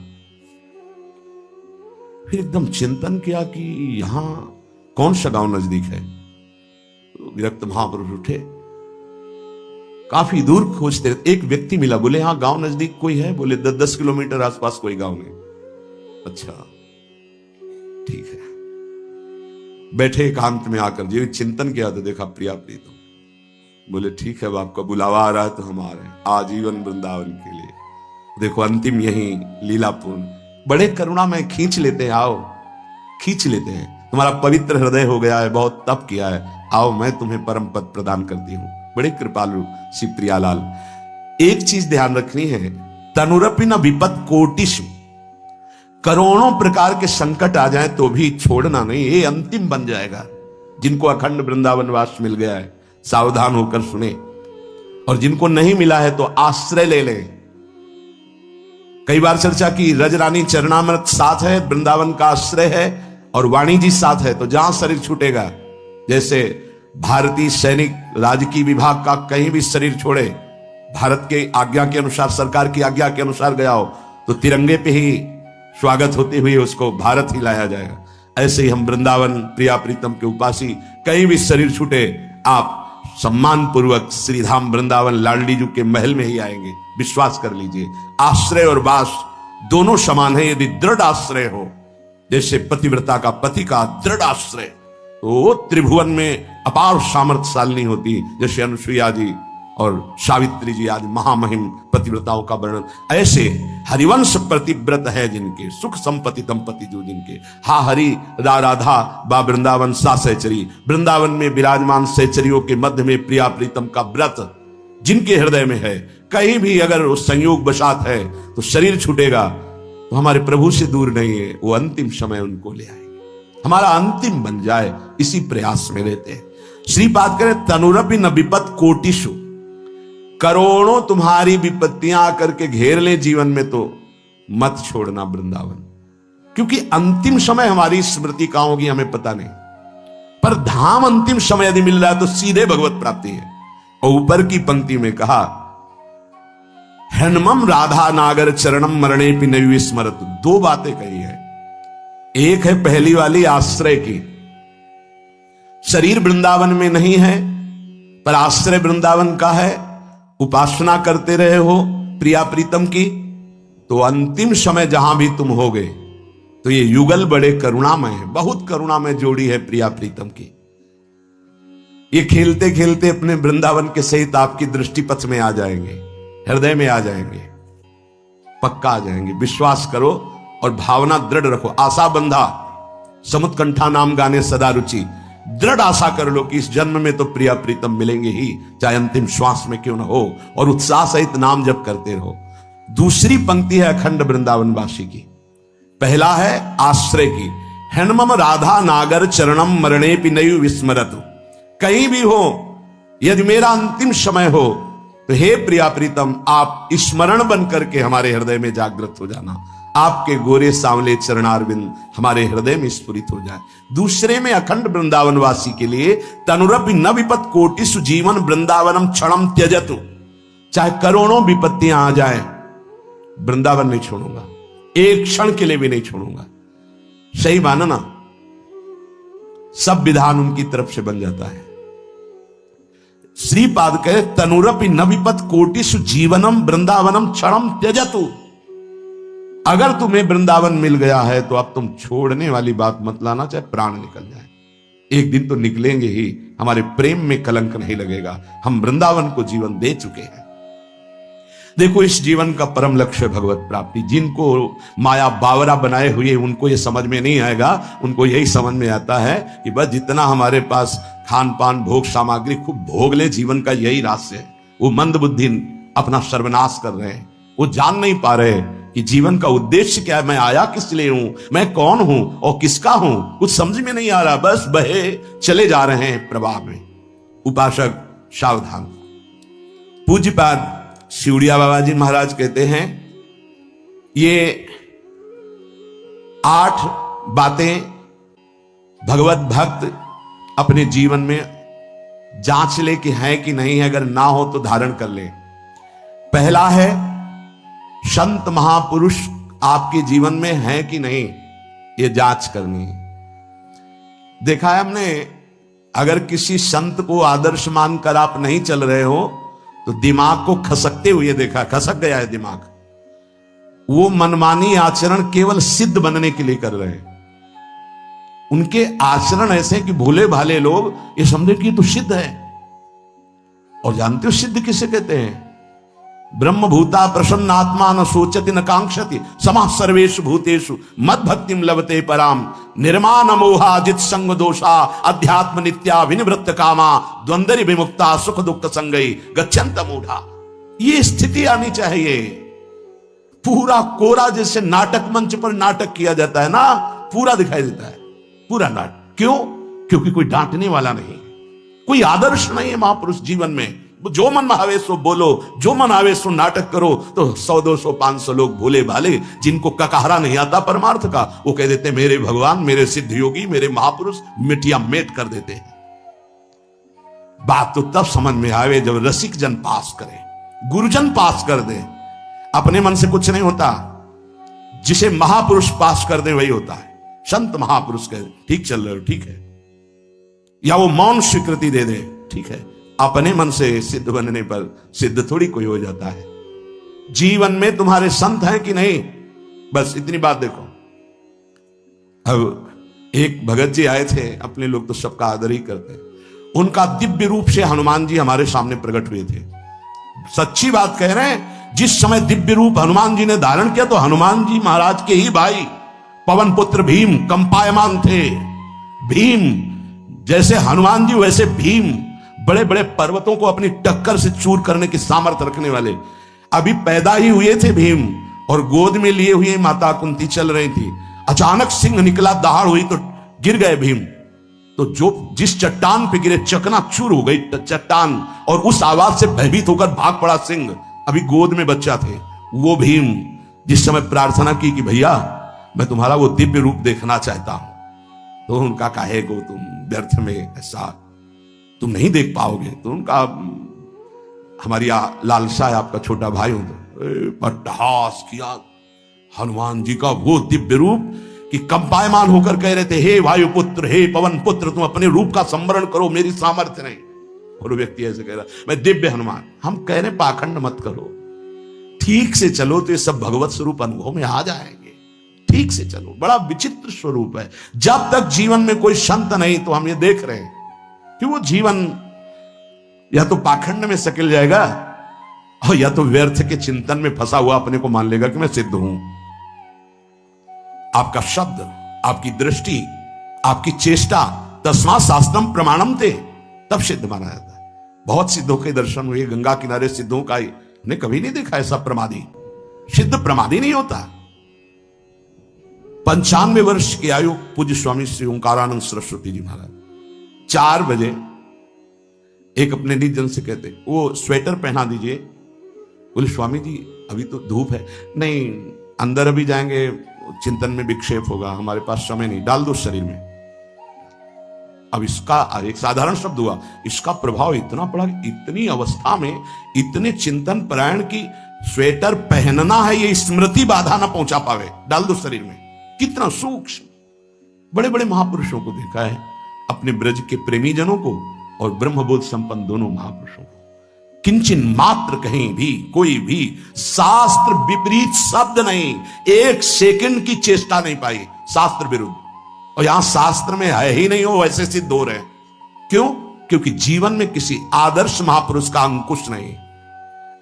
फिर एकदम चिंतन किया कि यहां कौन सा गांव नजदीक है। तो विरक्त महापुरुष उठे, काफी दूर खोजते, एक व्यक्ति मिला, बोले हाँ गांव नजदीक कोई है? बोले 10 किलोमीटर आसपास कोई गांव नहीं। अच्छा ठीक है। बैठे एकांत में आकर जो चिंतन किया तो देखा प्रिया प्रीतम। बोले ठीक है, अब आपका बुलावा आ रहा है तो हम आ रहे हैं आजीवन वृंदावन के लिए। देखो अंतिम यही लीलापूर्ण, बड़े करुणा में खींच लेते हैं, आओ खींच लेते हैं, तुम्हारा पवित्र हृदय हो गया है, बहुत तप किया है, आओ मैं तुम्हें परम पद प्रदान करती हूं। बड़े कृपालु श्री प्रियालाल। एक चीज ध्यान रखनी है, तनुरपि न विपत कोटिषु, करोड़ों प्रकार के संकट आ जाए तो भी छोड़ना नहीं, ये अंतिम बन जाएगा। जिनको अखंड वृंदावन वास मिल गया है सावधान होकर सुने, और जिनको नहीं मिला है तो आश्रय ले लें। कई बार चर्चा की, रजरानी चरणामृत साथ है, वृंदावन का आश्रय है, और वाणी जी साथ है, तो जहां शरीर छूटेगा, जैसे भारतीय सैनिक राजकीय विभाग का कहीं भी शरीर छोड़े, भारत के आज्ञा के अनुसार, सरकार की आज्ञा के अनुसार गया हो, तो तिरंगे पे ही स्वागत होते हुए उसको भारत ही लाया जाएगा। ऐसे ही हम वृंदावन प्रिया प्रीतम के उपासी, कहीं भी शरीर छूटे, आप सम्मान पूर्वक श्रीधाम वृंदावन लाडली जी के महल में ही आएंगे, विश्वास कर लीजिए। आश्रय और वास दोनों समान है। यदि दृढ़ आश्रय हो, जैसे पतिव्रता का पति का दृढ़ आश्रय, तो त्रिभुवन में अपार सामर्थ्यशालिनी होती, जैसे अनुसुईया जी और सावित्री जी आदि महामहिम पतिव्रताओं का वर्णन। ऐसे हरिवंश प्रतिव्रत है जिनके, सुख संपत्ति दंपति जो जिनके, हा हरि रा राधा बा वृंदावन सा सहचरी, वृंदावन में विराजमान सहचरियों के मध्य में प्रिया प्रीतम का व्रत, जिनके हृदय में है, कहीं भी अगर वो संयोग बसात है तो शरीर छूटेगा तो हमारे प्रभु से दूर नहीं है, वो अंतिम समय उनको ले आएंगे, हमारा अंतिम बन जाए, इसी प्रयास में रहते हैं। श्रीपाद करें तनुरपि न विपत कोटिषु, करोड़ों तुम्हारी विपत्तियां आकर के घेर ले जीवन में तो मत छोड़ना वृंदावन, क्योंकि अंतिम समय हमारी स्मृति कहां होगी हमें पता नहीं, पर धाम अंतिम समय यदि मिल रहा है तो सीधे भगवत प्राप्ति है। और ऊपर की पंक्ति में कहा हनुमम राधा नागर चरणम मरणे पि नैव विस्मरतु, दो बातें कही है। एक है पहली वाली आश्रय की, शरीर वृंदावन में नहीं है पर आश्रय वृंदावन का है, उपासना करते रहे हो प्रिया प्रीतम की, तो अंतिम समय जहां भी तुम होगे तो ये युगल बड़े करुणामय है, बहुत करुणामय जोड़ी है प्रिया प्रीतम की। ये खेलते खेलते अपने वृंदावन के सहित आपकी दृष्टि पथ में आ जाएंगे, हृदय में आ जाएंगे, पक्का आ जाएंगे। विश्वास करो और भावना दृढ़ रखो। आशा बंधा समुत्कंठा नाम गाने सदा रुचि, दृढ़ आशा कर लो कि इस जन्म में तो प्रिया प्रीतम मिलेंगे ही, चाहे अंतिम श्वास में क्यों ना हो, और उत्साह सहित नाम जप करते रहो। दूसरी पंक्ति है अखंड वृंदावन वासी की, पहला है आश्रय की, हनुमम राधा नागर चरणम मरणे पि नैव विस्मरतु, कहीं भी हो यदि मेरा अंतिम समय हो तो हे प्रिया प्रीतम आप स्मरण बन करके हमारे हृदय में जागृत हो जाना, आपके गोरे सांवले चरणारविंद हमारे हृदय में स्फुरित हो जाए। दूसरे में अखंड वृंदावन वासी के लिए तनुरपि न विपत कोटिषु जीवन वृंदावनम क्षणम त्यजतु, चाहे करोड़ों विपत्तियां आ जाए वृंदावन नहीं छोड़ूंगा, एक क्षण के लिए भी नहीं छोड़ूंगा। सही मानना, सब विधान उनकी तरफ से बन जाता है। श्रीपाद कहे तनुरपि न विपत कोटिषु जीवनम वृंदावनम क्षणम त्यजतु, अगर तुम्हें वृंदावन मिल गया है तो अब तुम छोड़ने वाली बात मत लाना, चाहे प्राण निकल जाए, एक दिन तो निकलेंगे ही, हमारे प्रेम में कलंक नहीं लगेगा, हम वृंदावन को जीवन दे चुके हैं। देखो इस जीवन का परम लक्ष्य है भगवत प्राप्ति। जिनको माया बावरा बनाए हुए उनको ये समझ में नहीं आएगा, उनको यही समझ में आता है कि बस जितना हमारे पास खान पान भोग सामग्री खूब भोग ले, जीवन का यही रहस्य है। वो मंद बुद्धि अपना सर्वनाश कर रहे हैं, वो जान नहीं पा रहे कि जीवन का उद्देश्य क्या है, मैं आया किस लिए हूं, मैं कौन हूं और किसका हूं, कुछ समझ में नहीं आ रहा, बस बहे चले जा रहे हैं प्रवाह में। उपासक सावधान। पूज्यपाद शिवड़िया बाबा जी महाराज कहते हैं ये 8 बातें भगवत भक्त अपने जीवन में जांच ले कि है कि नहीं है, अगर ना हो तो धारण कर ले। पहला है संत महापुरुष आपके जीवन में है कि नहीं, ये जांच करनी है। देखा है हमने, अगर किसी संत को आदर्श मानकर आप नहीं चल रहे हो तो दिमाग को खसकते हुए देखा, खसक गया है दिमाग। वो मनमानी आचरण केवल सिद्ध बनने के लिए कर रहे हैं। उनके आचरण ऐसे कि भोले भाले लोग ये समझे कि तो सिद्ध है। और जानते हो सिद्ध किसे कहते हैं? ब्रह्म भूता प्रसन्नात्मा न सोचति न कांक्षति समः सर्वेषु भूतेषु मद भक्तिम लभते पराम निर्माण मोहा जित संग दोषा अध्यात्म नित्या विनिवृत्त कामा द्वंद्वरि विमुक्ता सुख दुख संगई गच्छन्त मूढ़ा। ये स्थिति आनी चाहिए। पूरा कोरा जैसे नाटक मंच पर नाटक किया जाता है ना, पूरा दिखाई देता है, पूरा नाटक। क्यों? क्योंकि कोई डांटने वाला नहीं, कोई आदर्श नहीं है महापुरुष जीवन में। जो मन आवे सो बोलो, जो मन आवे सो नाटक करो, तो 100 200 500 लोग भोले भाले जिनको ककहरा नहीं आता परमार्थ का, वो कह देते मेरे भगवान, मेरे सिद्ध योगी, मेरे महापुरुष, मिटिया मेट कर देते हैं। बात तो तब समझ में आवे जब रसिक जन पास करे, गुरुजन पास कर दे। अपने मन से कुछ नहीं होता, जिसे महापुरुष पास कर दे वही होता है। संत महापुरुष कहे ठीक चल रहे हो, ठीक है, या वो मौन स्वीकृति दे दे, ठीक है। अपने मन से सिद्ध बनने पर सिद्ध थोड़ी कोई हो जाता है। जीवन में तुम्हारे संत हैं कि नहीं, बस इतनी बात देखो। अब एक भगत जी आए थे, अपने लोग तो सबका आदर ही करते, उनका दिव्य रूप से हनुमान जी हमारे सामने प्रकट हुए थे। सच्ची बात कह रहे हैं, जिस समय दिव्य रूप हनुमान जी ने धारण किया तो हनुमान जी महाराज के ही भाई पवन पुत्र भीम कंपायमान थे। भीम जैसे हनुमान जी वैसे भीम बड़े बड़े पर्वतों को अपनी टक्कर से चूर करने की सामर्थ्य रखने वाले। अभी पैदा ही हुए थे भीम और गोद में लिए हुए माता कुंती चल रही थी। अचानक सिंह निकला, दहाड़ हुई तो गिर गए भीम। तो जो जिस चट्टान पे गिरे चकनाचूर हो गई चट्टान, और उस आवाज से भयभीत होकर भाग पड़ा सिंह। अभी गोद में बच्चा थे वो भीम, जिस समय प्रार्थना की कि भैया मैं तुम्हारा वो दिव्य रूप देखना चाहता हूं, तो उनका काहे को तुम व्यर्थ में ऐसा तुम नहीं देख पाओगे। तो उनका हमारी लालसा है, आपका छोटा भाई हूं। तो पट्टहास किया हनुमान जी का वो दिव्य रूप कि कंपायमान होकर कह रहे थे, हे वायुपुत्र, हे पवन पुत्र, तुम अपने रूप का संवरण करो, मेरी सामर्थ्य नहीं। और व्यक्ति ऐसे कह रहा, मैं दिव्य हनुमान। हम कह रहे पाखंड मत करो, ठीक से चलो तो ये सब भगवत स्वरूप अनुभव में आ जाएंगे। ठीक से चलो, बड़ा विचित्र स्वरूप है। जब तक जीवन में कोई संत नहीं, तो हम ये देख रहे हैं कि वो जीवन या तो पाखंड में सकिल जाएगा और या तो व्यर्थ के चिंतन में फंसा हुआ अपने को मान लेगा कि मैं सिद्ध हूं। आपका शब्द, आपकी दृष्टि, आपकी चेष्टा, तस्मात् शास्त्रम प्रमाणम थे, तब सिद्ध माना जाता है। बहुत सिद्धों के दर्शन हुए, गंगा किनारे सिद्धों का ने कभी नहीं देखा ऐसा प्रमादी। सिद्ध प्रमादी नहीं होता। 95 वर्ष की आयु पूज्य स्वामी श्री ओंकारानंद सरस्वती जी महाराज 4 बजे एक अपने निज जन से कहते, वो स्वेटर पहना दीजिए। बोले स्वामी जी अभी तो धूप है। नहीं, अंदर अभी जाएंगे, चिंतन में विक्षेप होगा, हमारे पास समय नहीं, डाल दो शरीर में। अब इसका एक साधारण शब्द हुआ, इसका प्रभाव इतना पड़ा, इतनी अवस्था में इतने चिंतन परायण की स्वेटर पहनना है, ये स्मृति बाधा ना पहुंचा पावे, डाल दो शरीर में। कितना सूक्ष्म। बड़े बड़े महापुरुषों को देखा है, अपने ब्रज के प्रेमी जनों को और ब्रह्मबोध संपन्न दोनों महापुरुषों को, किंचन मात्र कहीं भी कोई भी शास्त्र विपरीत शब्द नहीं, एक सेकंड की चेष्टा नहीं पाई शास्त्र विरुद्ध। और यहां शास्त्र में है ही नहीं, हो वैसे सिद्ध हो रहे। क्यों? क्योंकि जीवन में किसी आदर्श महापुरुष का अंकुश नहीं।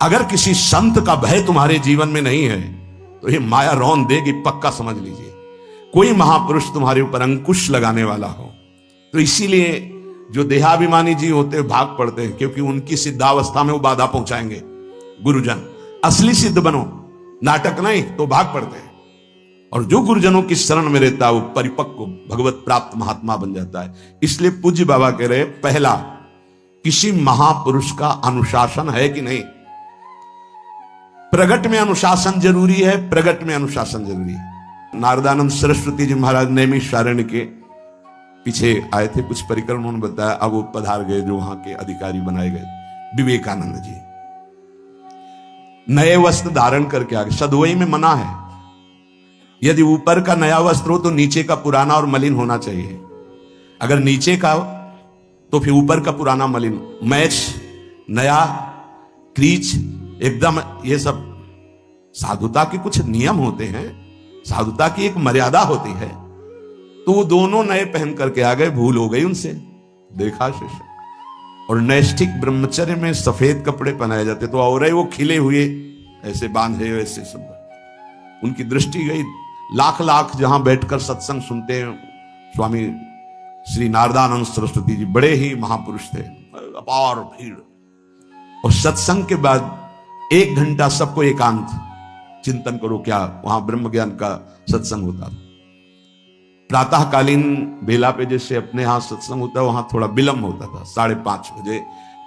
अगर किसी संत का भय तुम्हारे जीवन में नहीं है तो ये माया रौन देगी, पक्का समझ लीजिए। कोई महापुरुष तुम्हारे ऊपर अंकुश लगाने वाला हो। तो इसीलिए जो देहाभिमानी जी होते हैं भाग पड़ते हैं, क्योंकि उनकी सिद्धावस्था में वो बाधा पहुंचाएंगे। गुरुजन असली सिद्ध बनो, नाटक नहीं, तो भाग पड़ते हैं। और जो गुरुजनों की शरण में रहता है वो परिपक्व भगवत प्राप्त महात्मा बन जाता है। इसलिए पूज्य बाबा कह रहे, पहला, किसी महापुरुष का अनुशासन है कि नहीं। प्रगट में अनुशासन जरूरी है, प्रगट में अनुशासन जरूरी है। नारदानंद सरस्वती जी महाराज नैमिषारण्य के पीछे आए थे, कुछ परिक्रम उन्होंने बताया। अब वो पधार गए जो वहां के अधिकारी बनाए गए, विवेकानंद जी। नए वस्त्र धारण करके आगे, सदवई में मना है। यदि ऊपर का नया वस्त्र हो तो नीचे का पुराना और मलिन होना चाहिए। अगर नीचे का तो फिर ऊपर का पुराना मलिन, मैच नया, क्रीच एकदम, ये सब साधुता के कुछ नियम होते हैं, साधुता की एक मर्यादा होती है। तो वो दोनों नए पहन करके आ गए, भूल हो गई उनसे, देखा शिष्य। और नैष्ठिक ब्रह्मचर्य में सफेद कपड़े पहनाए जाते, तो और वो खिले हुए ऐसे बांधे, वैसे सब उनकी दृष्टि गई। लाख लाख जहां बैठकर सत्संग सुनते हैं, स्वामी श्री नारदानंद सरस्वती जी बड़े ही महापुरुष थे, अपार भीड़। और सत्संग के बाद 1 घंटा सबको एकांत चिंतन करो, क्या वहां ब्रह्म ज्ञान का सत्संग होता था। प्रातःकालीन बेला पे जैसे अपने यहां सत्संग होता है, वहां थोड़ा विलंब होता था, 5:30 बजे,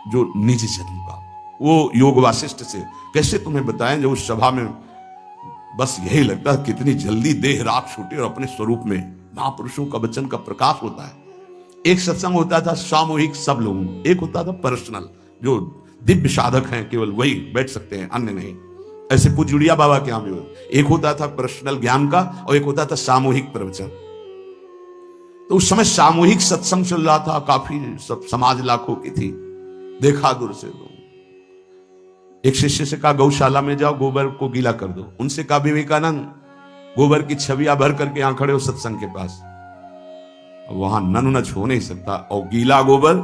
जो निजी जनों का। वो योग वासिष्ठ से कैसे तुम्हें बताएं, जो उस सभा में बस यही लगता है कितनी जल्दी देह राख छूटे और अपने स्वरूप में महापुरुषों का वचन का प्रकाश होता है। एक सत्संग होता था सामूहिक सब लोगों, एक होता था पर्सनल, जो दिव्य साधक हैं केवल वही बैठ सकते हैं, अन्य नहीं। ऐसे पूज्य उड़िया बाबा के यहां भी एक होता था पर्सनल ज्ञान का और एक होता था सामूहिक प्रवचन। तो उस समय सामूहिक सत्संग चल रहा था, काफी सब समाज लाखों की थी। देखा दूर से लोग, एक शिष्य से कहा गौशाला में जाओ, गोबर को गीला कर दो। उनसे कहा विवेकानंद गोबर की छवियां भर करके यहां खड़े हो सत्संग के पास, वहां नन हो नहीं सकता। और गीला गोबर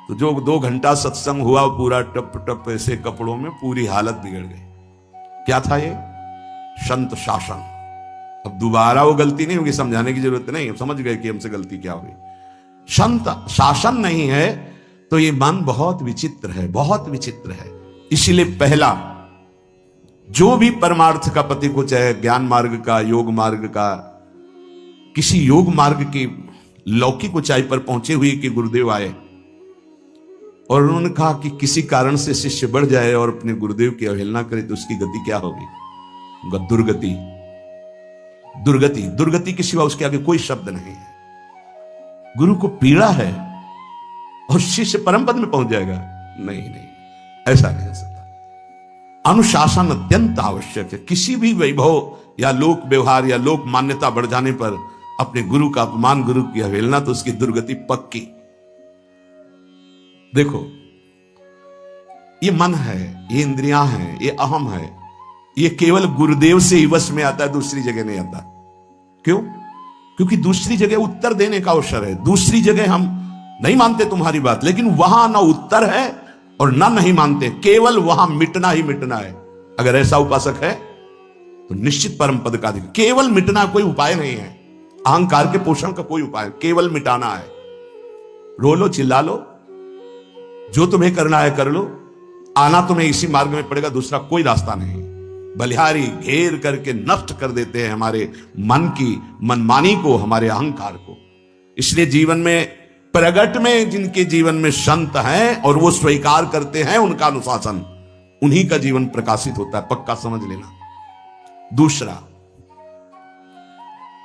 तो जो 2 घंटा सत्संग हुआ पूरा टप टप ऐसे कपड़ों में, पूरी हालत बिगड़ गई। क्या था ये? संत शासन। अब दोबारा वो गलती नहीं होगी, समझाने की जरूरत नहीं, समझ गए कि हमसे गलती क्या हुई। संत शासन नहीं है तो ये मन बहुत विचित्र है, बहुत विचित्र है। इसीलिए पहला जो भी परमार्थ का पति को, चाहे ज्ञान मार्ग का, योग मार्ग का, किसी योग मार्ग की लौकिक ऊंचाई पर पहुंचे हुए कि गुरुदेव आए और उन्होंने कहा कि किसी कारण से शिष्य बढ़ जाए और अपने गुरुदेव की अवहेलना करे तो उसकी गति क्या होगी? दुर्गति। दुर्गति, दुर्गति के सिवा उसके आगे कोई शब्द नहीं है। गुरु को पीड़ा है और शिष्य परम पद में पहुंच जाएगा? नहीं नहीं, ऐसा नहीं हो सकता। अनुशासन अत्यंत आवश्यक है। किसी भी वैभव या लोक व्यवहार या लोक मान्यता बढ़ जाने पर अपने गुरु का अपमान, गुरु की अवहेलना, तो उसकी दुर्गति पक्की। देखो, ये मन है, ये इंद्रियां हैं, ये अहम है, ये केवल गुरुदेव से ही वश में आता है, दूसरी जगह नहीं आता। क्यों? क्योंकि दूसरी जगह उत्तर देने का अवसर है। दूसरी जगह हम नहीं मानते तुम्हारी बात, लेकिन वहां ना उत्तर है और ना नहीं मानते, केवल वहां मिटना ही मिटना है। अगर ऐसा उपासक है तो निश्चित परम पद का अधिकार। केवल मिटना कोई उपाय नहीं है, अहंकार के पोषण का कोई उपाय, केवल मिटाना है। रो लो, चिल्ला लो, जो तुम्हें करना है कर लो, आना तुम्हें इसी मार्ग में पड़ेगा, दूसरा कोई रास्ता नहीं। बलिहारी घेर करके नष्ट कर देते हैं हमारे मन की मनमानी को, हमारे अहंकार को। इसलिए जीवन में प्रगट में जिनके जीवन में संत हैं और वो स्वीकार करते हैं उनका अनुशासन, उन्हीं का जीवन प्रकाशित होता है, पक्का समझ लेना। दूसरा,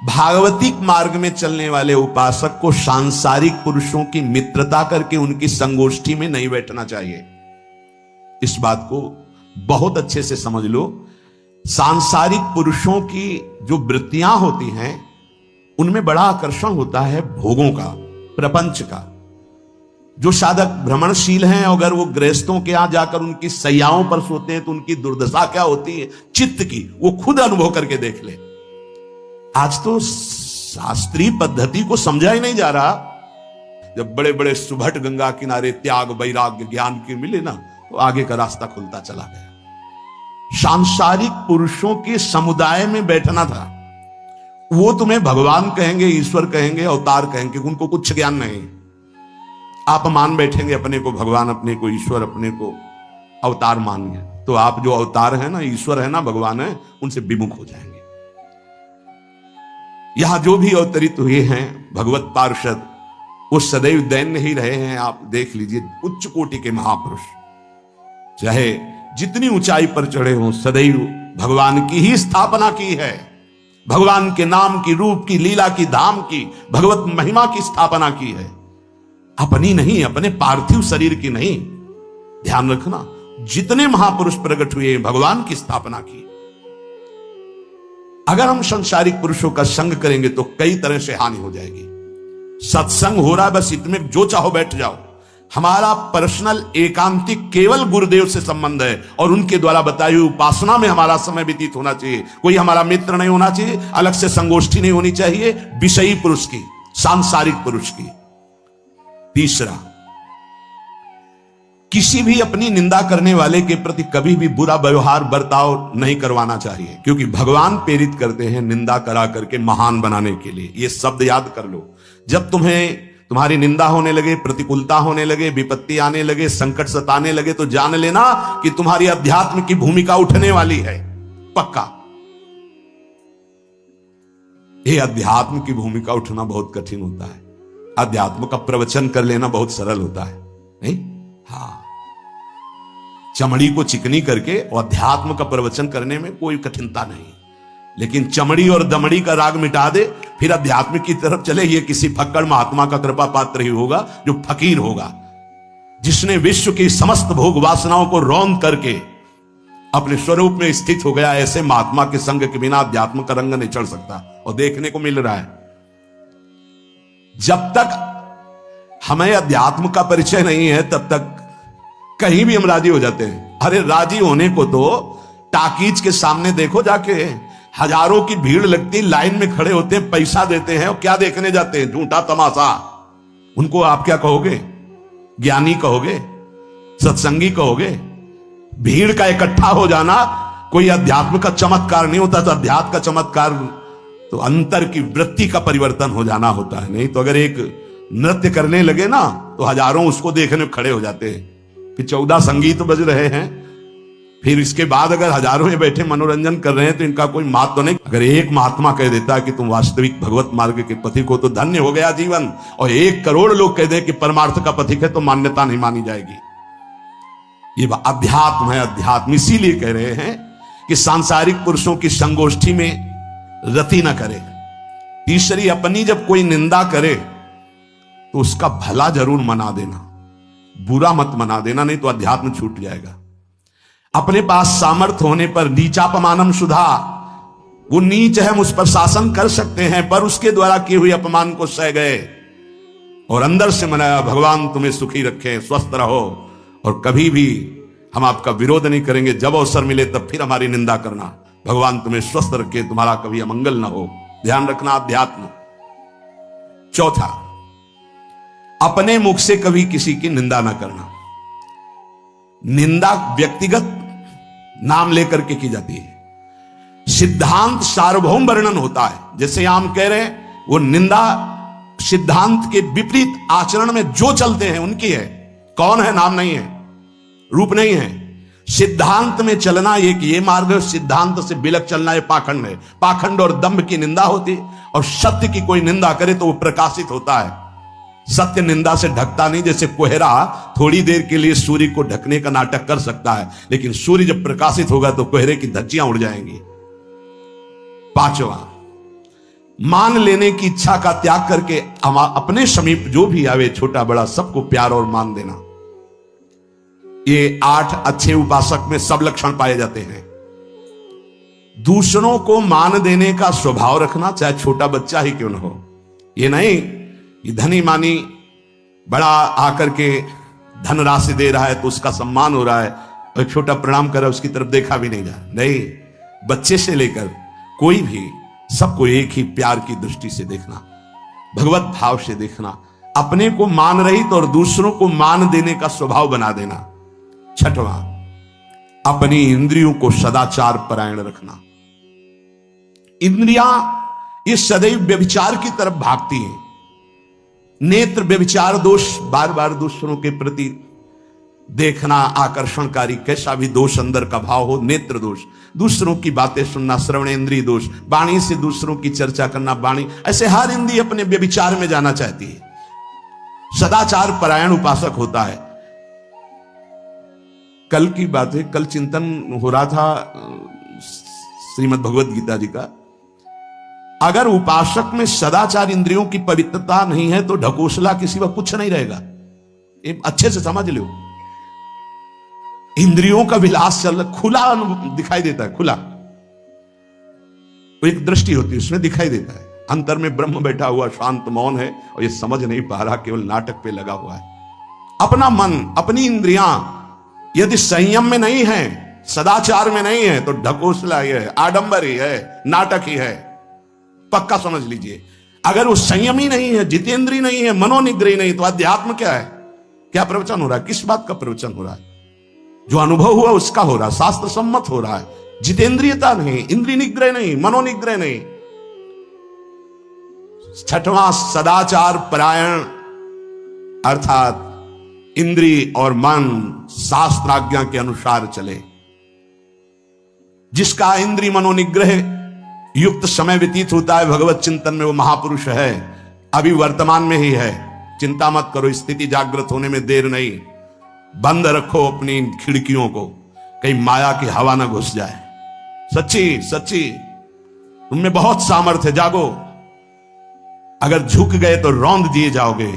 भागवतिक मार्ग में चलने वाले उपासक को सांसारिक पुरुषों की मित्रता करके उनकी संगोष्ठी में नहीं बैठना चाहिए। इस बात को बहुत अच्छे से समझ लो। सांसारिक पुरुषों की जो वृत्तियां होती हैं उनमें बड़ा आकर्षण होता है भोगों का, प्रपंच का। जो साधक भ्रमणशील हैं, अगर वो गृहस्थों के यहां जाकर उनकी सैयाओं पर सोते हैं तो उनकी दुर्दशा क्या होती है चित्त की, वो खुद अनुभव करके देख ले। आज तो शास्त्रीय पद्धति को समझा ही नहीं जा रहा। जब बड़े बड़े सुभट गंगा किनारे त्याग, वैराग्य, ज्ञान की मिले ना, तो आगे का रास्ता खुलता चला गया। सांसारिक पुरुषों के समुदाय में बैठना था। वो तुम्हें भगवान कहेंगे, ईश्वर कहेंगे, अवतार कहेंगे, उनको कुछ ज्ञान नहीं। आप मान बैठेंगे अपने को भगवान, अपने को ईश्वर, अपने को अवतार मानिए, तो आप जो अवतार है ना, ईश्वर है ना, भगवान है, उनसे विमुख हो जाएंगे। यहां जो भी अवतरित हुए हैं भगवत पार्षद, वो सदैव दैन्य ही रहे हैं। आप देख लीजिए, उच्च कोटि के महापुरुष चाहे जितनी ऊंचाई पर चढ़े हों, सदैव भगवान की ही स्थापना की है। भगवान के नाम की, रूप की, लीला की, धाम की, भगवत महिमा की स्थापना की है, अपनी नहीं, अपने पार्थिव शरीर की नहीं। ध्यान रखना, जितने महापुरुष प्रकट हुए भगवान की स्थापना की। अगर हम संसारिक पुरुषों का संग करेंगे तो कई तरह से हानि हो जाएगी। सत्संग हो रहा है, बस इतने जो चाहो बैठ जाओ। हमारा पर्सनल एकांतिक केवल गुरुदेव से संबंध है और उनके द्वारा बताई हुई उपासना में हमारा समय व्यतीत होना चाहिए। कोई हमारा मित्र नहीं होना चाहिए, अलग से संगोष्ठी नहीं होनी चाहिए विषयी पुरुष की, सांसारिक पुरुष की। तीसरा, किसी भी अपनी निंदा करने वाले के प्रति कभी भी बुरा व्यवहार, बर्ताव नहीं करवाना चाहिए, क्योंकि भगवान प्रेरित करते हैं निंदा करा करके महान बनाने के लिए। यह शब्द याद कर लो। जब तुम्हारी निंदा होने लगे, प्रतिकूलता होने लगे, विपत्ति आने लगे, संकट सताने लगे, तो जान लेना कि तुम्हारी अध्यात्म की भूमिका उठने वाली है, पक्का। यह अध्यात्म की भूमिका उठना बहुत कठिन होता है। अध्यात्म का प्रवचन कर लेना बहुत सरल होता है, नहीं? हाँ, चमड़ी को चिकनी करके और अध्यात्म का प्रवचन करने में कोई कठिनता नहीं, लेकिन चमड़ी और दमड़ी का राग मिटा दे, फिर अध्यात्म की तरफ चले, ये किसी फक्कड़ महात्मा का कृपा पात्र ही होगा, जो फकीर होगा, जिसने विश्व की समस्त भोग वासनाओं को रौंद करके अपने स्वरूप में स्थित हो गया। ऐसे महात्मा के संग के बिना अध्यात्म का रंग नहीं चढ़ सकता, और देखने को मिल रहा है। जब तक हमें अध्यात्म का परिचय नहीं है तब तक कहीं भी हम राजी हो जाते हैं। अरे राजी होने को तो टाकीज के सामने देखो जाके, हजारों की भीड़ लगती, लाइन में खड़े होते हैं, पैसा देते हैं, और क्या देखने जाते हैं? झूठा तमाशा। उनको आप क्या कहोगे? ज्ञानी कहोगे? सत्संगी कहोगे? भीड़ का इकट्ठा हो जाना कोई अध्यात्म का चमत्कार नहीं होता। तो अध्यात्म का चमत्कार तो अंतर की वृत्ति का परिवर्तन हो जाना होता है। नहीं तो अगर एक नृत्य करने लगे ना तो हजारों उसको देखने खड़े हो जाते हैं। फिर 14 संगीत बज रहे हैं, फिर इसके बाद अगर हजारों में बैठे मनोरंजन कर रहे हैं तो इनका कोई महत्व तो नहीं। अगर एक महात्मा कह देता है कि तुम वास्तविक भगवत मार्ग के पथिक हो तो धन्य हो गया जीवन, और 1 करोड़ लोग कह दें कि परमार्थ का पथिक है तो मान्यता नहीं मानी जाएगी। ये अध्यात्म है, अध्यात्म। इसीलिए कह रहे हैं कि सांसारिक पुरुषों की संगोष्ठी में रति न करे। तीसरी, अपनी जब कोई निंदा करे तो उसका भला जरूर मना देना, बुरा मत मना देना, नहीं तो अध्यात्म छूट जाएगा। अपने पास सामर्थ्य होने पर नीचापमानम सुधा, वो नीच है, हम उस पर शासन कर सकते हैं, पर उसके द्वारा किए हुए अपमान को सह गए और अंदर से मनाया भगवान तुम्हें सुखी रखे, स्वस्थ रहो, और कभी भी हम आपका विरोध नहीं करेंगे। जब अवसर मिले तब फिर हमारी निंदा करना, भगवान तुम्हें स्वस्थ रखे, तुम्हारा कभी अमंगल ना हो। ध्यान रखना, अध्यात्म। चौथा, अपने मुख से कभी किसी की निंदा ना करना। निंदा व्यक्तिगत नाम लेकर के की जाती है, सिद्धांत सार्वभौम वर्णन होता है। जैसे हम कह रहे हैं वो निंदा सिद्धांत के विपरीत आचरण में जो चलते हैं उनकी है। कौन है? नाम नहीं है, रूप नहीं है। सिद्धांत में चलना एक ये मार्ग है, सिद्धांत से बिलक चलना ये पाखंड है। पाखंड और दंभ की निंदा होती है, और सत्य की कोई निंदा करे तो वो प्रकाशित होता है। सत्य निंदा से ढकता नहीं। जैसे कोहरा थोड़ी देर के लिए सूर्य को ढकने का नाटक कर सकता है, लेकिन सूर्य जब प्रकाशित होगा तो कोहरे की धज्जियां उड़ जाएंगी। पांचवा, मान लेने की इच्छा का त्याग करके अपने समीप जो भी आवे, छोटा बड़ा सबको प्यार और मान देना। ये 8 अच्छे उपासक में सब लक्षण पाए जाते हैं। दूसरों को मान देने का स्वभाव रखना, चाहे छोटा बच्चा ही क्यों न हो। ये नहीं कि धनी मानी बड़ा आकर के धन राशि दे रहा है तो उसका सम्मान हो रहा है, और छोटा प्रणाम कर रहा है उसकी तरफ देखा भी नहीं जा। नहीं, बच्चे से लेकर कोई भी सबको एक ही प्यार की दृष्टि से देखना, भगवत भाव से देखना, अपने को मान रहित और दूसरों को मान देने का स्वभाव बना देना। छठवां, अपनी इंद्रियों को सदाचार परायण रखना। इंद्रियां ये सदैव व्यभिचार की तरफ भागती हैं। नेत्र व्यभिचार दोष, बार बार दूसरों के प्रति देखना आकर्षणकारी, कैसा भी दोष अंदर का भाव हो, नेत्र दोष। दूसरों की बातें सुनना, श्रवणेंद्रिय दोष। वाणी से दूसरों की चर्चा करना, वाणी, ऐसे हर इंद्रिय अपने व्यभिचार में जाना चाहती है। सदाचार परायण उपासक होता है। कल की बात है, कल चिंतन हो रहा था श्रीमद् भगवत गीता जी का। अगर उपासक में सदाचार इंद्रियों की पवित्रता नहीं है तो ढकोसला किसी वक्त कुछ नहीं रहेगा। ये अच्छे से समझ लो। इंद्रियों का विलास चल खुला दिखाई देता है, खुला एक दृष्टि होती है, उसमें दिखाई देता है। अंतर में ब्रह्म बैठा हुआ शांत मौन है और ये समझ नहीं पा रहा, केवल नाटक पे लगा हुआ है। अपना मन, अपनी इंद्रियां यदि संयम में नहीं है, सदाचार में नहीं है, तो ढकोसला ही है, आडंबर ही है, नाटक ही है। पक्का समझ लीजिए। अगर वो संयम ही नहीं है, जितेंद्रिय नहीं है, मनोनिग्रह नहीं, तो अध्यात्म क्या है? क्या प्रवचन हो रहा है? किस बात का प्रवचन हो रहा है? जो अनुभव हुआ उसका हो रहा है, शास्त्र सम्मत हो रहा है। जितेंद्रियता नहीं, इंद्रिय निग्रह नहीं, मनोनिग्रह नहीं। छठवां, सदाचार परायण, अर्थात इंद्रिय और मन शास्त्राज्ञा के अनुसार चले। जिसका इंद्रिय मनोनिग्रह युक्त समय व्यतीत होता है भगवत चिंतन में, वो महापुरुष है। अभी वर्तमान में ही है, चिंता मत करो, स्थिति जागृत होने में देर नहीं। बंद रखो अपनी खिड़कियों को, कहीं माया की हवा ना घुस जाए। सच्ची सच्ची तुममें बहुत सामर्थ्य है, जागो। अगर झुक गए तो रौंद दिए जाओगे।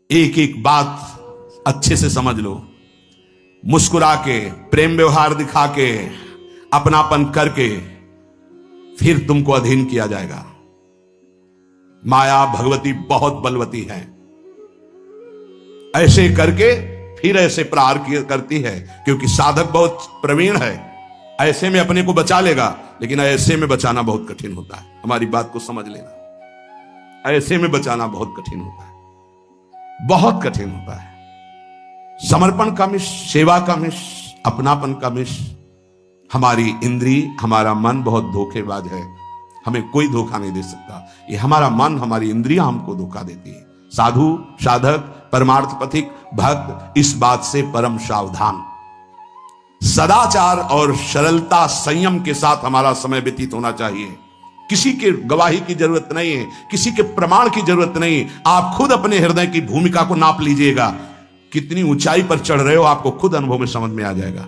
एक एक बात अच्छे से समझ लो। मुस्कुरा के, प्रेम व्यवहार दिखा के, अपनापन करके फिर तुमको अधीन किया जाएगा। माया भगवती बहुत बलवती है, ऐसे करके फिर ऐसे प्रहार करती है, क्योंकि साधक बहुत प्रवीण है। ऐसे में अपने को बचा लेगा, लेकिन ऐसे में बचाना बहुत कठिन होता है। हमारी बात को समझ लेना, ऐसे में बचाना बहुत कठिन होता है, बहुत कठिन होता है। समर्पण का मिश, सेवा का मिश, अपनापन का मिश। हमारी इंद्री, हमारा मन बहुत धोखेबाज है, हमें कोई धोखा नहीं दे सकता। ये हमारा मन, हमारी इंद्रियां हमको धोखा देती है। साधु साधक परमार्थ पथिक भक्त इस बात से परम सावधान। सदाचार और सरलता संयम के साथ हमारा समय व्यतीत होना चाहिए। किसी के गवाही की जरूरत नहीं है, किसी के प्रमाण की जरूरत नहीं। आप खुद अपने हृदय की भूमिका को नाप लीजिएगा, कितनी ऊंचाई पर चढ़ रहे हो आपको खुद अनुभव में समझ में आ जाएगा।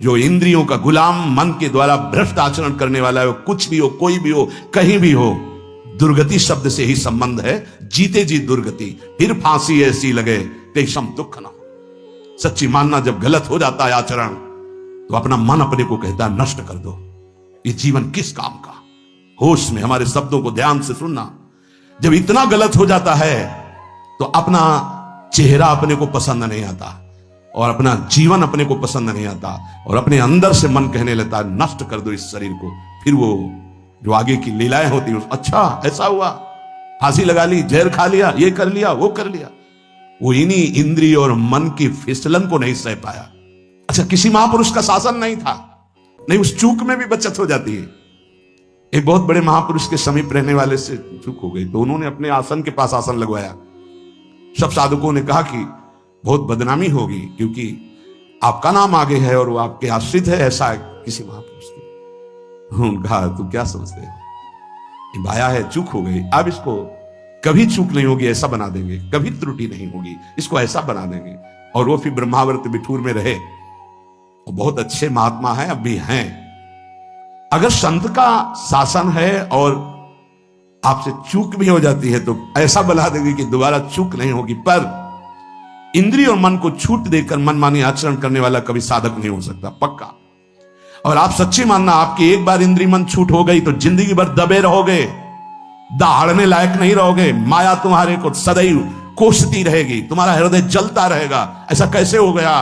जो इंद्रियों का गुलाम, मन के द्वारा भ्रष्ट आचरण करने वाला है, कुछ भी हो, कोई भी हो, कहीं भी हो, दुर्गति शब्द से ही संबंध है। जीते जी दुर्गति, फिर फांसी ऐसी लगे तेषम दुख न हो। सच्ची मानना जब गलत हो जाता है आचरण, तो अपना मन अपने को कहता है नष्ट कर दो, ये जीवन किस काम का। होश में हमारे शब्दों को ध्यान से सुनना। जब इतना गलत हो जाता है तो अपना चेहरा अपने को पसंद नहीं आता और अपना जीवन अपने को पसंद नहीं आता और अपने अंदर से मन कहने लगता है नष्ट कर दो इस शरीर को। फिर वो जो आगे की लीलाएं होती है, अच्छा ऐसा हुआ, फांसी लगा ली, जहर खा लिया, ये कर लिया, वो कर लिया। वो इन्हीं इंद्रिय और मन की फिसलन को नहीं सह पाया। अच्छा, किसी महापुरुष का शासन नहीं था, नहीं, उस चूक में भी बचत हो जाती है। एक बहुत बड़े महापुरुष के समीप रहने वाले से चूक हो गई, तो उन्होंने अपने आसन के पास आसन लगवाया। सब साधुकों ने कहा कि बहुत बदनामी होगी क्योंकि आपका नाम आगे है और वो आपके आश्रित है, ऐसा है किसी महापुरुष की। उन्होंने कहा तुम क्या समझते हो, भाया है, चूक हो गई, अब इसको कभी चूक नहीं होगी ऐसा बना देंगे, कभी त्रुटि नहीं होगी, इसको ऐसा बना देंगे। और वो फिर ब्रह्मावर्त बिठूर में रहे, वो बहुत अच्छे महात्मा हैं, अब भी हैं। अगर संत का शासन है और आपसे चूक भी हो जाती है तो ऐसा बना देंगे कि दोबारा चूक नहीं होगी। पर इंद्रिय और मन को छूट देकर मनमानी आचरण करने वाला कभी साधक नहीं हो सकता, पक्का। और आप सच्ची मानना, आपकी एक बार इंद्रिय मन छूट हो गई तो जिंदगी भर दबे रहोगे, दहाड़ने लायक नहीं रहोगे। माया तुम्हारे को सदैव कोसती रहेगी, तुम्हारा हृदय जलता रहेगा। ऐसा कैसे हो गया,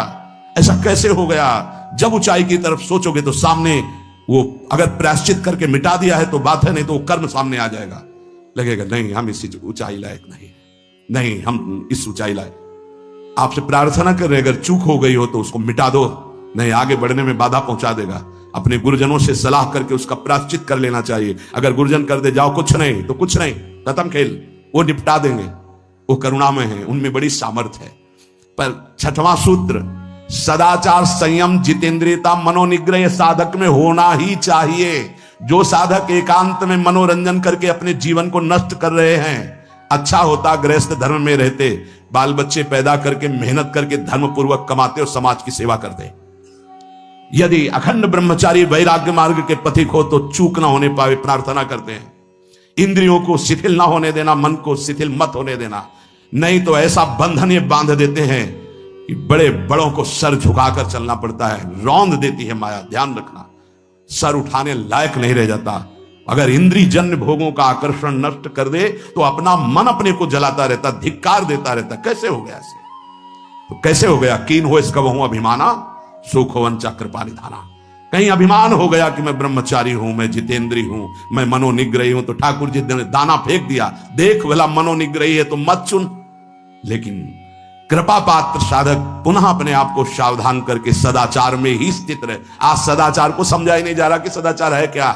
ऐसा कैसे हो गया। जब ऊंचाई की तरफ सोचोगे तो सामने वो अगर प्रायश्चित करके मिटा दिया है तो बात है, नहीं तो वो कर्म सामने आ जाएगा। लगेगा नहीं, हम इस ऊंचाई लायक नहीं, हम इस ऊंचाई लायक। आपसे प्रार्थना कर रहे, अगर चूक हो गई हो तो उसको मिटा दो, नहीं आगे बढ़ने में बाधा पहुंचा देगा। अपने गुरुजनों से सलाह करके उसका प्रायश्चित कर लेना चाहिए। अगर गुरुजन कर दे जाओ कुछ नहीं तो कुछ नहीं, खत्म खेल, वो निपटा देंगे, वो करुणामय है, उनमें बड़ी सामर्थ्य है। पर छठवां सूत्र, सदाचार संयम जितेंद्रियता मनोनिग्रह साधक में होना ही चाहिए। जो साधक एकांत में मनोरंजन करके अपने जीवन को नष्ट कर रहे हैं, अच्छा होता गृहस्थ धर्म में रहते, बाल बच्चे पैदा करके मेहनत करके धर्म पूर्वक कमाते और समाज की सेवा करते। यदि अखंड ब्रह्मचारी वैराग्य मार्ग के पथिक हो तो चूक ना होने पावे प्रार्थना करते हैं। इंद्रियों को शिथिल ना होने देना, मन को शिथिल मत होने देना, नहीं तो ऐसा बंधन ये बांध देते हैं कि बड़े बड़ों को सर झुकाकर चलना पड़ता है। रौंद देती है माया, ध्यान रखना, सर उठाने लायक नहीं रह जाता। अगर इंद्रिय जन्य भोगों का आकर्षण नष्ट कर दे तो अपना मन अपने को जलाता रहता, धिक्कार देता रहता। कैसे हो गया ऐसे, तो कैसे हो गया। कीन हो इसका वहू अभिमाना, सुख हो वंचा कृपा निधाना। कहीं अभिमान हो गया कि मैं ब्रह्मचारी हूं, मैं जितेंद्री हूं, मैं मनोनिग्रही हूं, तो ठाकुर जी ने दाना फेंक दिया, देख भला मनोनिग्रही है तो मत चुन। लेकिन कृपा पात्र साधक पुनः अपने आप को सावधान करके सदाचार में ही स्थित रहे। आज सदाचार को समझा ही नहीं जा रहा कि सदाचार है क्या।